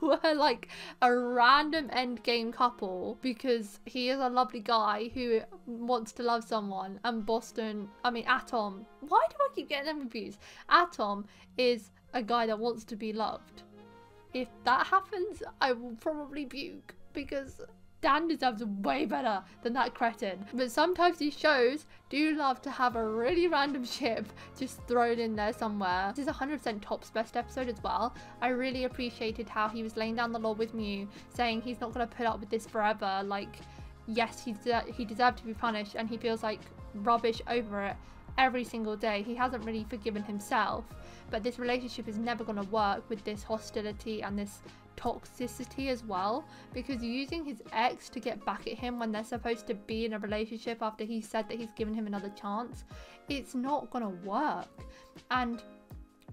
were like a random endgame couple, because he is a lovely guy who wants to love someone, and Atom, why do I keep getting them confused? Atom is a guy that wants to be loved. If that happens, I will probably puke, because Dan deserves way better than that cretin. But sometimes these shows do love to have a really random ship just thrown in there somewhere. This is 100% Top's best episode as well. I really appreciated how he was laying down the law with Mew, saying he's not going to put up with this forever. Like, yes, he deserved to be punished, and he feels like rubbish over it every single day. He hasn't really forgiven himself, but this relationship is never going to work with this hostility and this toxicity as well, because using his ex to get back at him when they're supposed to be in a relationship after he said that he's given him another chance, it's not gonna work. And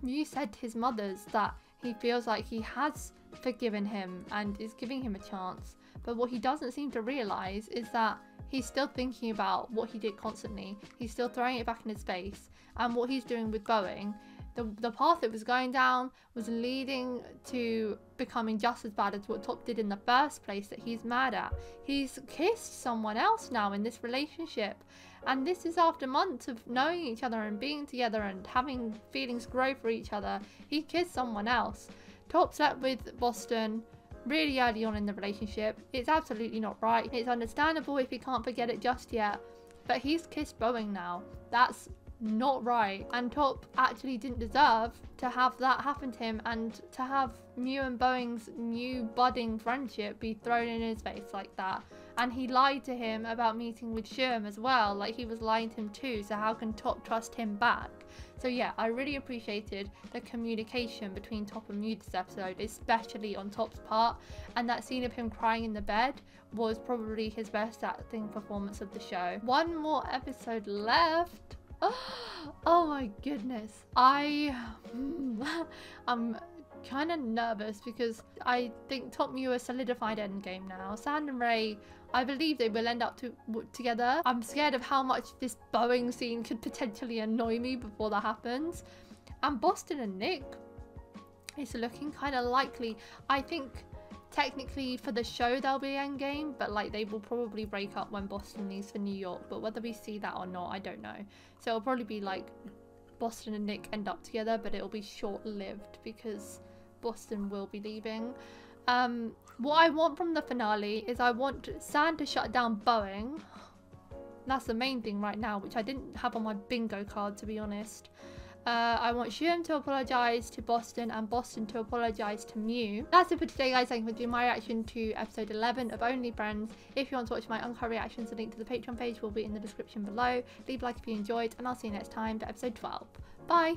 Mew said to his mothers that he feels like he has forgiven him and is giving him a chance, but what he doesn't seem to realize is that he's still thinking about what he did constantly. He's still throwing it back in his face, and what he's doing with Boeing the path it was going down was leading to becoming just as bad as what Top did in the first place that he's mad at. He's kissed someone else now in this relationship, and this is after months of knowing each other and being together and having feelings grow for each other. He kissed someone else. Top slept with Boston really early on in the relationship. It's absolutely not right. It's understandable if he can't forget it just yet, but he's kissed Boeing now. That's not right, and Top actually didn't deserve to have that happen to him and to have Mew and Boeing's new budding friendship be thrown in his face like that. And he lied to him about meeting with Sherm as well, like he was lying to him too, so how can Top trust him back? So yeah, I really appreciated the communication between Top and Mew this episode, especially on Top's part, and that scene of him crying in the bed was probably his best acting performance of the show. One more episode left. Oh my goodness, I'm kind of nervous because I think Top Mew a solidified endgame now. Sand and Ray, I believe they will end up together. I'm scared of how much this Boeing scene could potentially annoy me before that happens. And Boston and Nick, it's looking kind of likely. I think technically for the show they'll be endgame, but like they will probably break up when Boston leaves for New York, but whether we see that or not, I don't know. So it'll probably be like Boston and Nick end up together, but it'll be short-lived because Boston will be leaving. What I want from the finale is I want Sand to shut down Boeing. That's the main thing right now, which I didn't have on my bingo card, to be honest. I want Sherm to apologise to Boston and Boston to apologise to Mew. That's it for today, guys. Thank you for doing my reaction to episode 11 of Only Friends. If you want to watch my uncut reactions, the link to the Patreon page will be in the description below. Leave a like if you enjoyed, and I'll see you next time for episode 12. Bye!